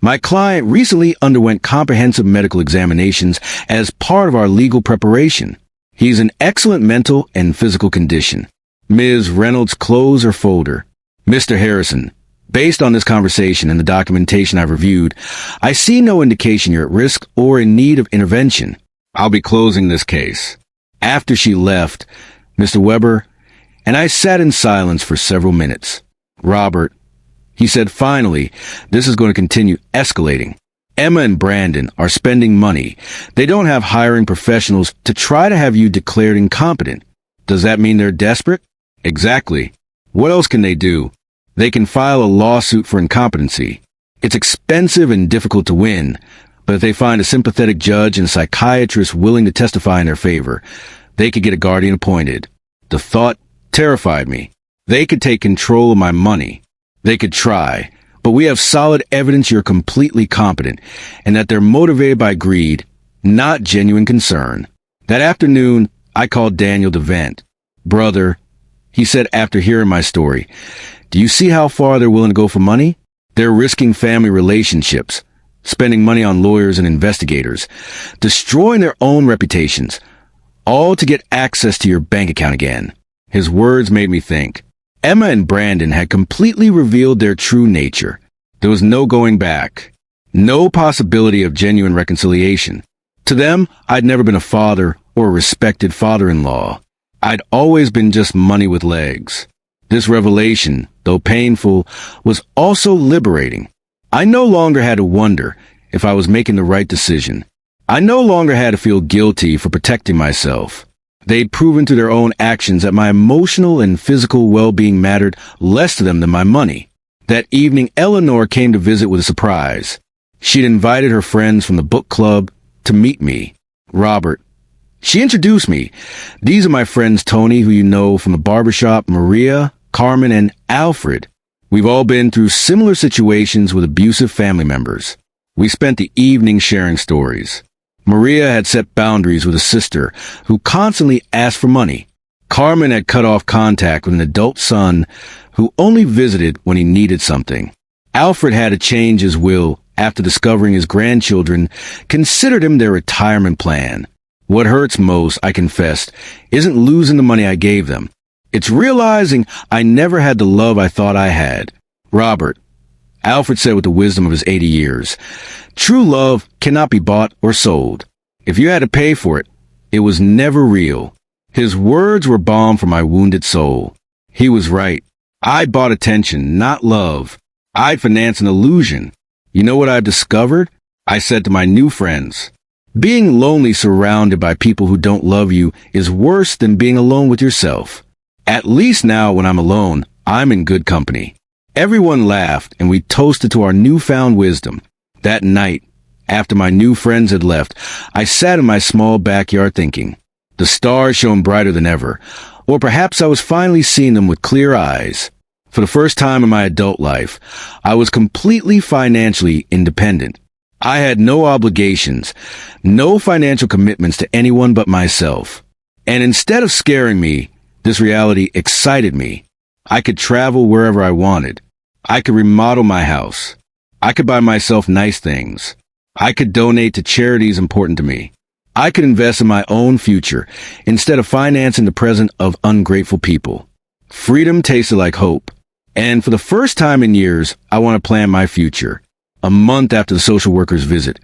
S1: my client recently underwent comprehensive medical examinations as part of our legal preparation. He's in excellent mental and physical condition. Ms. Reynolds closed her folder. Mr. Harrison, based on this conversation and the documentation I've reviewed, I see no indication you're at risk or in need of intervention. I'll be closing this case. After she left, Mr. Weber and I sat in silence for several minutes. Robert, he said finally, this is going to continue escalating. Emma and Brandon are spending money. They don't have hiring professionals to try to have you declared incompetent. Does that mean they're desperate? Exactly. What else can they do? They can file a lawsuit for incompetency. It's expensive and difficult to win, but if they find a sympathetic judge and psychiatrist willing to testify in their favor, they could get a guardian appointed. The thought terrified me. They could take control of my money. They could try, but we have solid evidence you're completely competent and that they're motivated by greed, not genuine concern. That afternoon, I called Daniel to vent. Brother, he said after hearing my story, do you see how far they're willing to go for money? They're risking family relationships, spending money on lawyers and investigators, destroying their own reputations, all to get access to your bank account again. His words made me think. Emma and Brandon had completely revealed their true nature. There was no going back, no possibility of genuine reconciliation. To them, I'd never been a father or a respected father-in-law. I'd always been just money with legs. This revelation, though painful, was also liberating. I no longer had to wonder if I was making the right decision. I no longer had to feel guilty for protecting myself. They'd proven through their own actions that my emotional and physical well-being mattered less to them than my money. That evening, Eleanor came to visit with a surprise. She'd invited her friends from the book club to meet me. Robert. She introduced me. These are my friends Tony, who you know from the barbershop, Maria, Carmen, and Alfred. We've all been through similar situations with abusive family members. We spent the evening sharing stories. Maria had set boundaries with a sister who constantly asked for money. Carmen had cut off contact with an adult son who only visited when he needed something. Alfred had to change his will after discovering his grandchildren considered him their retirement plan. What hurts most, I confessed, isn't losing the money I gave them. It's realizing I never had the love I thought I had. Robert, Alfred said with the wisdom of his 80 years, true love cannot be bought or sold. If you had to pay for it, it was never real. His words were balm for my wounded soul. He was right. I bought attention, not love. I'd financed an illusion. You know what I've discovered? I said to my new friends. Being lonely surrounded by people who don't love you is worse than being alone with yourself. At least now when I'm alone, I'm in good company. Everyone laughed and we toasted to our newfound wisdom. That night, after my new friends had left, I sat in my small backyard thinking. The stars shone brighter than ever, or perhaps I was finally seeing them with clear eyes. For the first time in my adult life, I was completely financially independent. I had no obligations, no financial commitments to anyone but myself. And instead of scaring me, this reality excited me. I could travel wherever I wanted. I could remodel my house. I could buy myself nice things. I could donate to charities important to me. I could invest in my own future instead of financing the present of ungrateful people. Freedom tasted like hope. And for the first time in years, I want to plan my future. A month after the social worker's visit,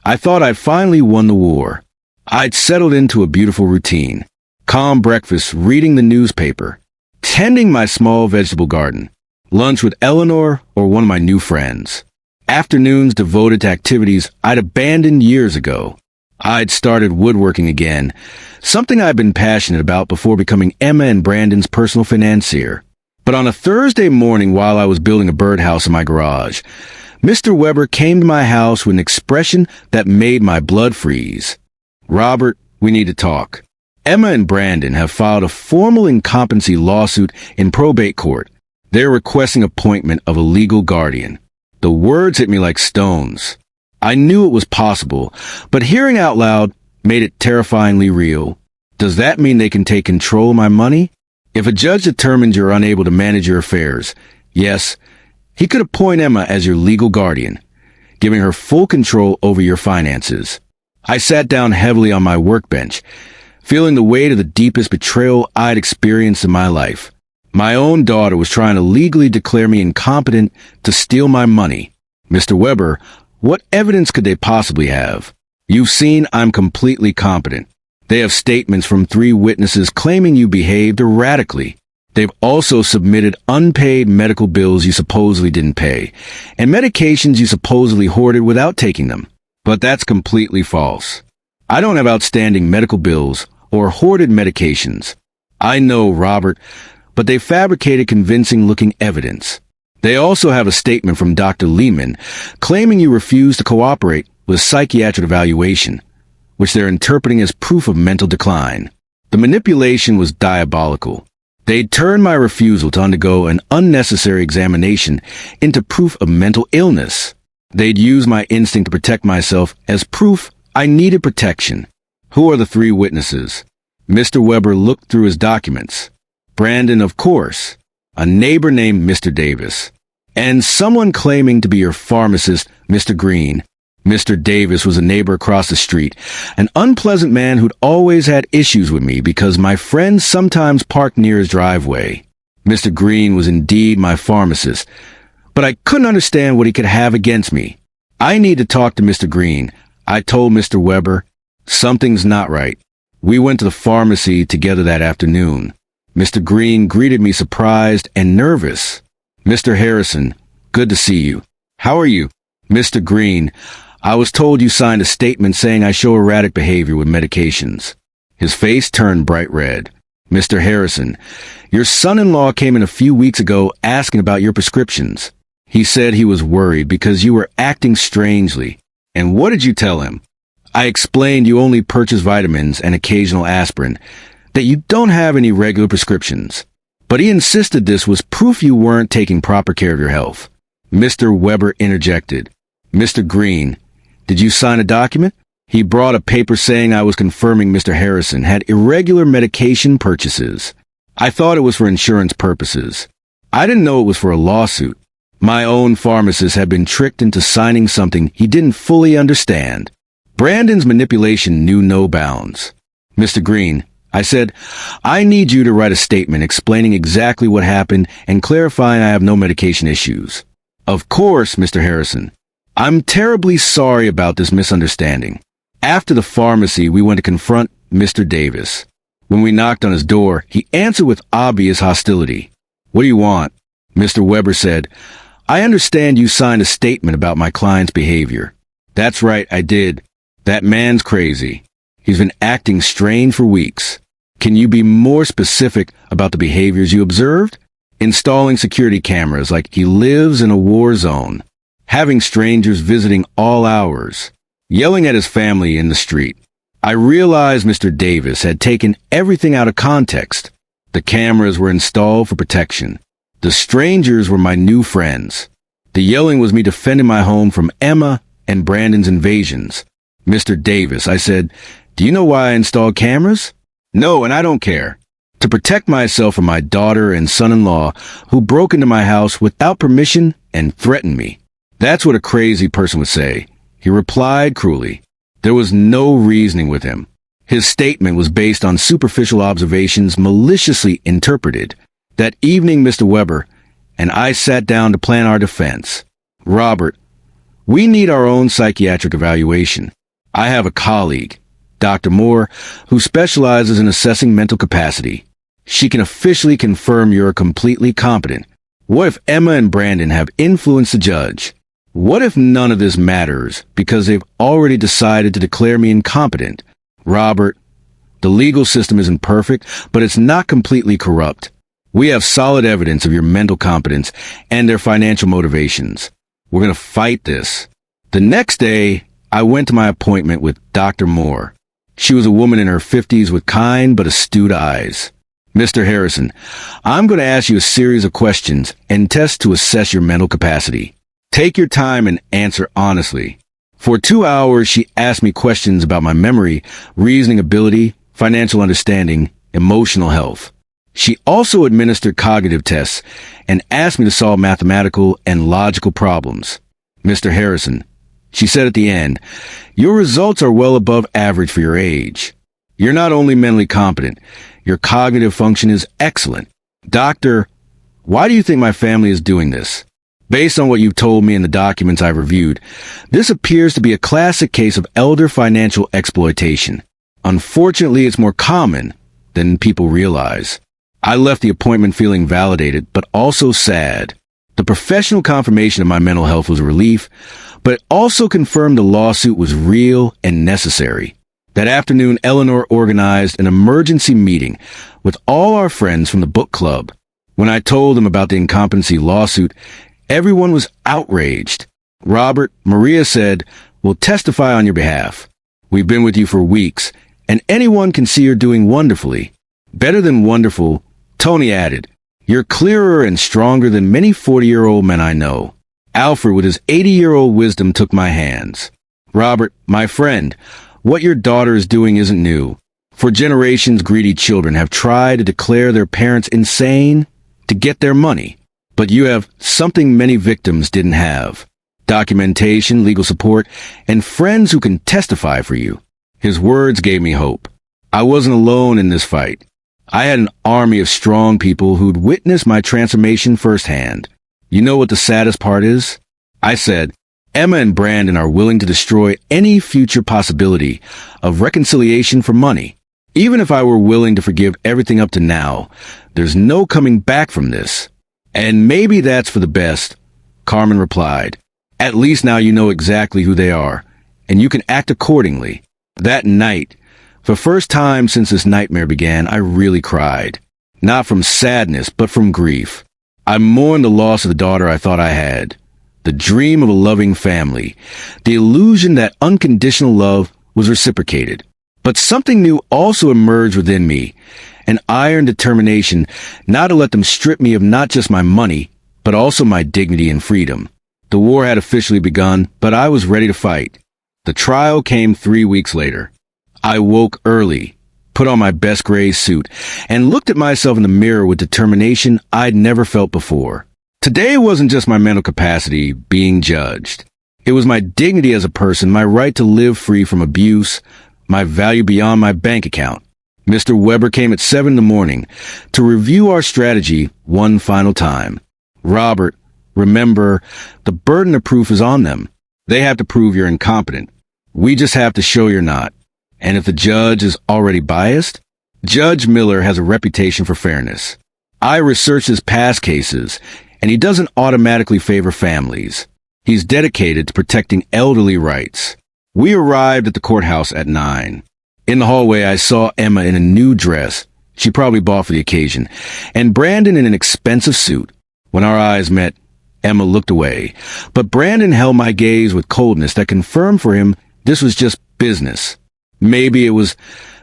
S1: I thought I'd finally won the war. I'd settled into a beautiful routine. Calm breakfast, reading the newspaper, tending my small vegetable garden, lunch with Eleanor or one of my new friends. Afternoons devoted to activities I'd abandoned years ago. I'd started woodworking again, something I'd been passionate about before becoming Emma and Brandon's personal financier. But on a Thursday morning while I was building a birdhouse in my garage, Mr. Weber came to my house with an expression that made my blood freeze. "Robert, we need to talk. Emma and Brandon have filed a formal incompetency lawsuit in probate court. They're requesting appointment of a legal guardian." The words hit me like stones. I knew it was possible, but hearing out loud made it terrifyingly real. Does that mean they can take control of my money? If a judge determines you're unable to manage your affairs, yes, he could appoint Emma as your legal guardian, giving her full control over your finances. I sat down heavily on my workbench, feeling the weight of the deepest betrayal I'd experienced in my life. My own daughter was trying to legally declare me incompetent to steal my money. Mr. Weber, what evidence could they possibly have? You've seen I'm completely competent. They have statements from 3 witnesses claiming you behaved erratically. They've also submitted unpaid medical bills you supposedly didn't pay, and medications you supposedly hoarded without taking them. But that's completely false. I don't have outstanding medical bills or hoarded medications. I know, Robert, but they fabricated convincing-looking evidence. They also have a statement from Dr. Lehman claiming you refused to cooperate with psychiatric evaluation, which they're interpreting as proof of mental decline. The manipulation was diabolical. They'd turned my refusal to undergo an unnecessary examination into proof of mental illness. They'd used my instinct to protect myself as proof I needed protection. Who are the 3 witnesses? Mr. Weber looked through his documents. Brandon, of course. A neighbor named Mr. Davis. And someone claiming to be your pharmacist, Mr. Green. Mr. Davis was a neighbor across the street, an unpleasant man who'd always had issues with me because my friends sometimes parked near his driveway. Mr. Green was indeed my pharmacist, but I couldn't understand what he could have against me. I need to talk to Mr. Green, I told Mr. Weber. Something's not right. We went to the pharmacy together that afternoon. Mr. Green greeted me surprised and nervous. "Mr. Harrison, good to see you. How are you?" "Mr. Green, I was told you signed a statement saying I show erratic behavior with medications." His face turned bright red. "Mr. Harrison, your son-in-law came in a few weeks ago asking about your prescriptions. He said he was worried because you were acting strangely." "And what did you tell him?" "I explained you only purchase vitamins and occasional aspirin, that you don't have any regular prescriptions. But he insisted this was proof you weren't taking proper care of your health." Mr. Weber interjected. "Mr. Green, did you sign a document?" He brought a paper saying I was confirming Mr. Harrison had irregular medication purchases. I thought it was for insurance purposes. I didn't know it was for a lawsuit. My own pharmacist had been tricked into signing something he didn't fully understand. Brandon's manipulation knew no bounds. "Mr. Green," I said, "I need you to write a statement explaining exactly what happened and clarifying I have no medication issues." "Of course, Mr. Harrison. I'm terribly sorry about this misunderstanding." After the pharmacy, we went to confront Mr. Davis. When we knocked on his door, he answered with obvious hostility. "What do you want?" Mr. Weber said, "I understand you signed a statement about my client's behavior." "That's right, I did. That man's crazy. He's been acting strange for weeks. Can you be more specific about the behaviors you observed? Installing security cameras like he lives in a war zone. Having strangers visiting all hours. Yelling at his family in the street. I realized Mr. Davis had taken everything out of context. The cameras were installed for protection. The strangers were my new friends. The yelling was me defending my home from Emma and Brandon's invasions. Mr. Davis, I said, do you know why I installed cameras? No, and I don't care. To protect myself from my daughter and son-in-law who broke into my house without permission and threatened me. That's what a crazy person would say. He replied cruelly. There was no reasoning with him. His statement was based on superficial observations maliciously interpreted. That evening, Mr. Weber and I sat down to plan our defense. Robert, we need our own psychiatric evaluation. I have a colleague, Dr. Moore, who specializes in assessing mental capacity. She can officially confirm you're completely competent. What if Emma and Brandon have influenced the judge? What if none of this matters because they've already decided to declare me incompetent? Robert, the legal system isn't perfect, but it's not completely corrupt. We have solid evidence of your mental competence and their financial motivations. We're going to fight this. The next day, I went to my appointment with Dr. Moore. She was a woman in her 50s with kind but astute eyes. Mr. Harrison, I'm going to ask you a series of questions and tests to assess your mental capacity. Take your time and answer honestly. For 2 hours, she asked me questions about my memory, reasoning ability, financial understanding, emotional health. She also administered cognitive tests and asked me to solve mathematical and logical problems. Mr. Harrison, she said at the end, your results are well above average for your age. You're not only mentally competent, your cognitive function is excellent. Doctor, why do you think my family is doing this? Based on what you've told me in the documents I've reviewed, this appears to be a classic case of elder financial exploitation. Unfortunately, it's more common than people realize. I left the appointment feeling validated, but also sad. The professional confirmation of my mental health was a relief, but it also confirmed the lawsuit was real and necessary. That afternoon, Eleanor organized an emergency meeting with all our friends from the book club. When I told them about the incompetency lawsuit, everyone was outraged. Robert, Maria said, we'll testify on your behalf. We've been with you for weeks, and anyone can see you're doing wonderfully. Better than wonderful, Tony added. You're clearer and stronger than many 40-year-old men I know. Alfred, with his 80-year-old wisdom, took my hands. Robert, my friend, what your daughter is doing isn't new. For generations, greedy children have tried to declare their parents insane to get their money. But you have something many victims didn't have. Documentation, legal support, and friends who can testify for you. His words gave me hope. I wasn't alone in this fight. I had an army of strong people who'd witnessed my transformation firsthand. You know what the saddest part is? I said, Emma and Brandon are willing to destroy any future possibility of reconciliation for money. Even if I were willing to forgive everything up to now, there's no coming back from this. And maybe that's for the best, Carmen replied. At least now you know exactly who they are, and you can act accordingly. That night, for the first time since this nightmare began, I really cried. Not from sadness, but from grief. I mourned the loss of the daughter I thought I had. The dream of a loving family. The illusion that unconditional love was reciprocated. But something new also emerged within me. An iron determination not to let them strip me of not just my money, but also my dignity and freedom. The war had officially begun, but I was ready to fight. The trial came 3 weeks later. I woke early, put on my best gray suit, and looked at myself in the mirror with determination I'd never felt before. Today wasn't just my mental capacity being judged. It was my dignity as a person, my right to live free from abuse, my value beyond my bank account. Mr. Weber came at 7 in the morning to review our strategy one final time. Robert, remember, the burden of proof is on them. They have to prove you're incompetent. We just have to show you're not. And if the judge is already biased, Judge Miller has a reputation for fairness. I researched his past cases, and he doesn't automatically favor families. He's dedicated to protecting elderly rights. We arrived at the courthouse at 9. In the hallway, I saw Emma in a new dress she probably bought for the occasion, and Brandon in an expensive suit. When our eyes met, Emma looked away, but Brandon held my gaze with coldness that confirmed for him this was just business. Maybe it was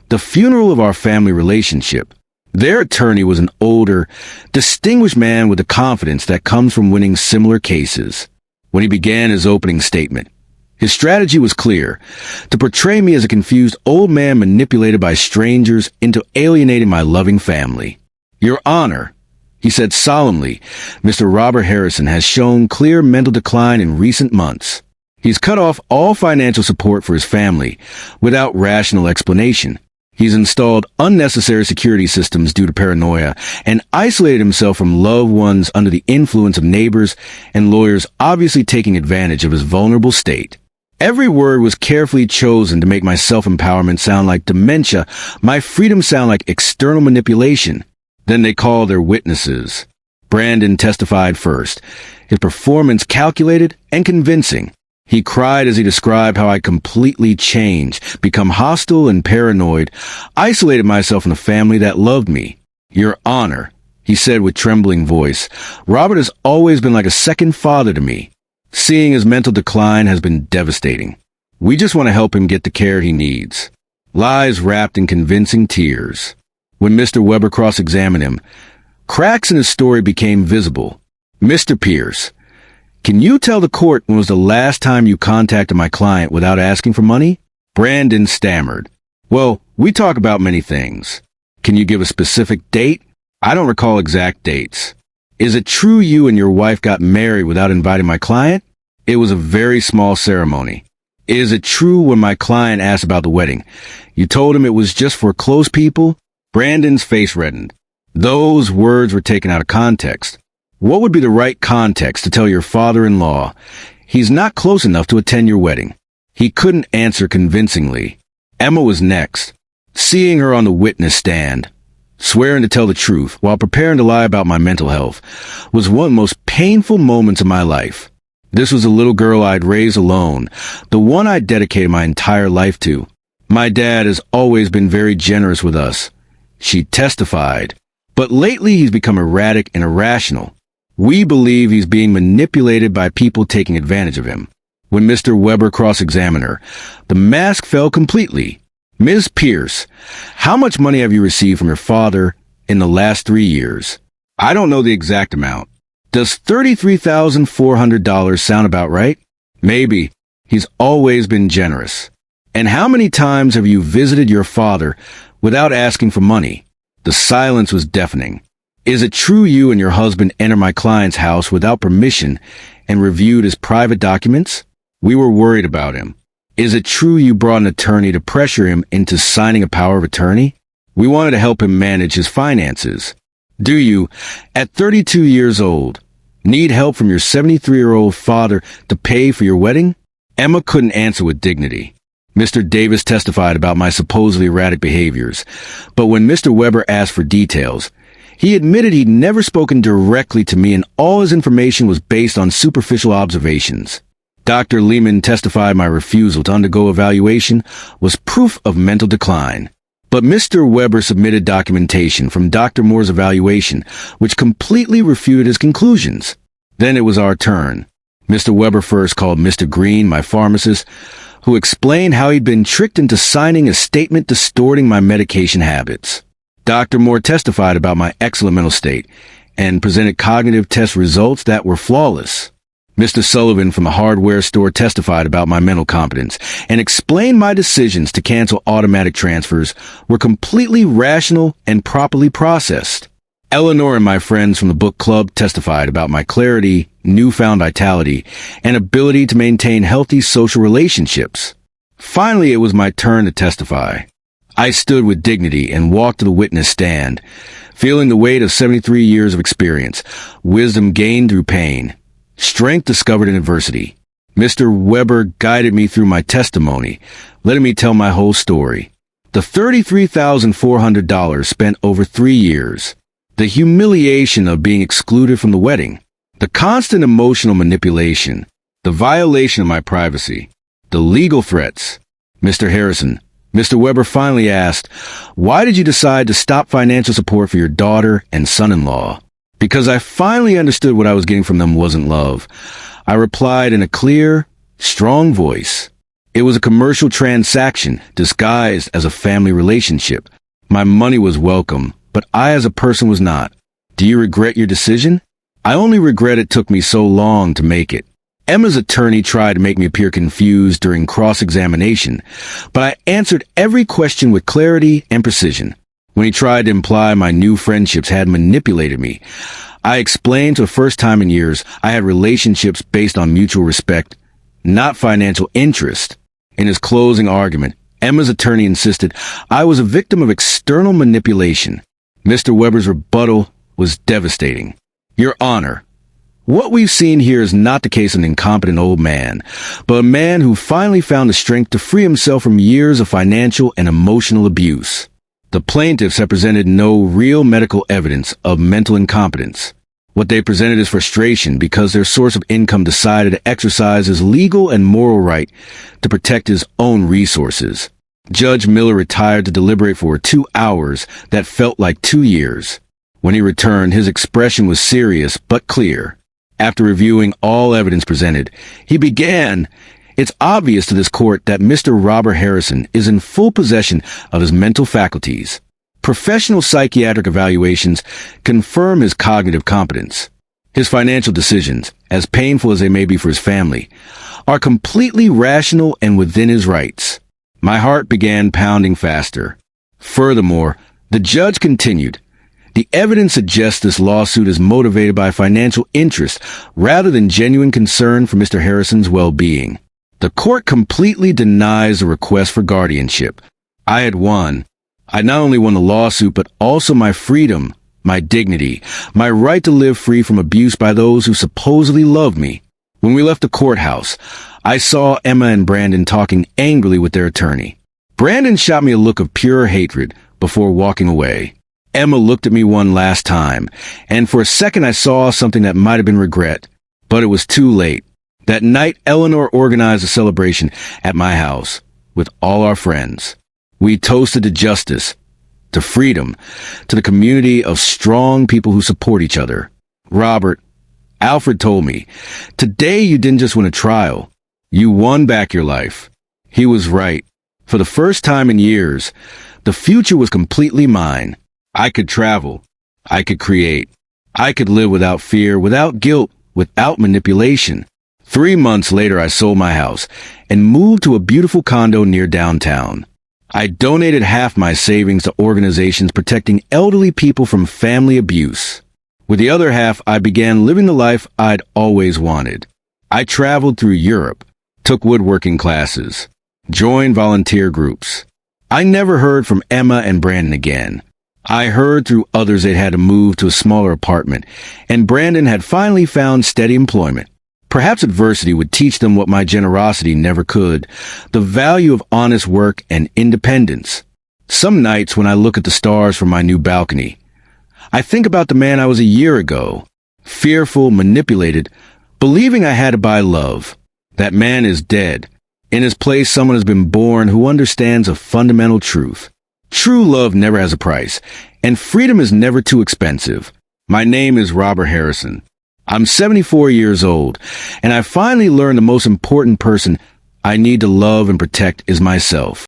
S1: the funeral of our family relationship. Their attorney was an older, distinguished man with the confidence that comes from winning similar cases. When he began his opening statement, his strategy was clear: to portray me as a confused old man manipulated by strangers into alienating my loving family. Your Honor, he said solemnly, Mr. Robert Harrison has shown clear mental decline in recent months. He's cut off all financial support for his family without rational explanation. He's installed unnecessary security systems due to paranoia and isolated himself from loved ones under the influence of neighbors and lawyers obviously taking advantage of his vulnerable state. Every word was carefully chosen to make my self-empowerment sound like dementia, my freedom sound like external manipulation. Then they called their witnesses. Brandon testified first, his performance calculated and convincing. He cried as he described how I completely changed, become hostile and paranoid, isolated myself from the family that loved me. Your Honor, he said with trembling voice, Robert has always been like a second father to me. Seeing his mental decline has been devastating. We just want to help him get the care he needs. Lies wrapped in convincing tears. When Mr. Weber cross-examined him, cracks in his story became visible. Mr. Pierce, can you tell the court when was the last time you contacted my client without asking for money? Brandon stammered. Well, we talk about many things. Can you give a specific date? I don't recall exact dates. Is it true you and your wife got married without inviting my client? It was a very small ceremony. Is it true when my client asked about the wedding, you told him it was just for close people? Brandon's face reddened. Those words were taken out of context. What would be the right context to tell your father-in-law he's not close enough to attend your wedding? He couldn't answer convincingly. Emma was next. Seeing her on the witness stand, swearing to tell the truth while preparing to lie about my mental health, was one of the most painful moments of my life. This was the little girl I'd raised alone, the one I'd dedicated my entire life to. My dad has always been very generous with us, she testified, but lately he's become erratic and irrational. We believe he's being manipulated by people taking advantage of him. When Mr. Weber cross-examined her, the mask fell completely. Ms. Pierce, how much money have you received from your father in the last 3 years? I don't know the exact amount. Does $33,400 sound about right? Maybe. He's always been generous. And how many times have you visited your father without asking for money? The silence was deafening. Is it true you and your husband entered my client's house without permission and reviewed his private documents? We were worried about him. Is it true you brought an attorney to pressure him into signing a power of attorney? We wanted to help him manage his finances. Do you, at 32 years old, need help from your 73-year-old father to pay for your wedding? Emma couldn't answer with dignity. Mr. Davis testified about my supposedly erratic behaviors, but when Mr. Weber asked for details, he admitted he'd never spoken directly to me and all his information was based on superficial observations. Dr. Lehman testified my refusal to undergo evaluation was proof of mental decline. But Mr. Weber submitted documentation from Dr. Moore's evaluation, which completely refuted his conclusions. Then it was our turn. Mr. Weber first called Mr. Green, my pharmacist, who explained how he'd been tricked into signing a statement distorting my medication habits. Dr. Moore testified about my excellent mental state and presented cognitive test results that were flawless. Mr. Sullivan from the hardware store testified about my mental competence and explained my decisions to cancel automatic transfers were completely rational and properly processed. Eleanor and my friends from the book club testified about my clarity, newfound vitality, and ability to maintain healthy social relationships. Finally, it was my turn to testify. I stood with dignity and walked to the witness stand, feeling the weight of 73 years of experience, wisdom gained through pain, strength discovered in adversity. Mr. Weber guided me through my testimony, letting me tell my whole story. The $33,400 spent over 3 years. The humiliation of being excluded from the wedding. The constant emotional manipulation. The violation of my privacy. The legal threats. Mr. Harrison, Mr. Weber finally asked, "Why did you decide to stop financial support for your daughter and son-in-law?" Because I finally understood what I was getting from them wasn't love. I replied in a clear, strong voice. It was a commercial transaction disguised as a family relationship. My money was welcome, but I as a person was not. Do you regret your decision? I only regret it took me so long to make it. Emma's attorney tried to make me appear confused during cross-examination, but I answered every question with clarity and precision. When he tried to imply my new friendships had manipulated me, I explained for the first time in years I had relationships based on mutual respect, not financial interest. In his closing argument, Emma's attorney insisted I was a victim of external manipulation. Mr. Weber's rebuttal was devastating. Your Honor, what we've seen here is not the case of an incompetent old man, but a man who finally found the strength to free himself from years of financial and emotional abuse. The plaintiffs have presented no real medical evidence of mental incompetence. What they presented is frustration because their source of income decided to exercise his legal and moral right to protect his own resources. Judge Miller retired to deliberate for 2 hours that felt like 2 years. When he returned, his expression was serious but clear. After reviewing all evidence presented, he began, "It's obvious to this court that Mr. Robert Harrison is in full possession of his mental faculties. Professional psychiatric evaluations confirm his cognitive competence. His financial decisions, as painful as they may be for his family, are completely rational and within his rights." My heart began pounding faster. Furthermore, the judge continued, "The evidence suggests this lawsuit is motivated by financial interest rather than genuine concern for Mr. Harrison's well-being. The court completely denies the request for guardianship. I had won. I not only won the lawsuit, but also my freedom, my dignity, my right to live free from abuse by those who supposedly love me." When we left the courthouse, I saw Emma and Brandon talking angrily with their attorney. Brandon shot me a look of pure hatred before walking away. Emma looked at me one last time, and for a second I saw something that might have been regret, but it was too late. That night, Eleanor organized a celebration at my house with all our friends. We toasted to justice, to freedom, to the community of strong people who support each other. Robert, Alfred told me, "Today you didn't just win a trial, you won back your life." He was right. For the first time in years, the future was completely mine. I could travel. I could create. I could live without fear, without guilt, without manipulation. 3 months later, I sold my house and moved to a beautiful condo near downtown. I donated half my savings to organizations protecting elderly people from family abuse. With the other half, I began living the life I'd always wanted. I traveled through Europe, took woodworking classes, joined volunteer groups. I never heard from Emma and Brandon again. I heard through others they'd had to move to a smaller apartment, and Brandon had finally found steady employment. Perhaps adversity would teach them what my generosity never could, the value of honest work and independence. Some nights when I look at the stars from my new balcony, I think about the man I was a year ago, fearful, manipulated, believing I had to buy love. That man is dead. In his place, someone has been born who understands a fundamental truth. True love never has a price, and freedom is never too expensive. My name is Robert Harrison. I'm 74 years old, and I finally learned the most important person I need to love and protect is myself.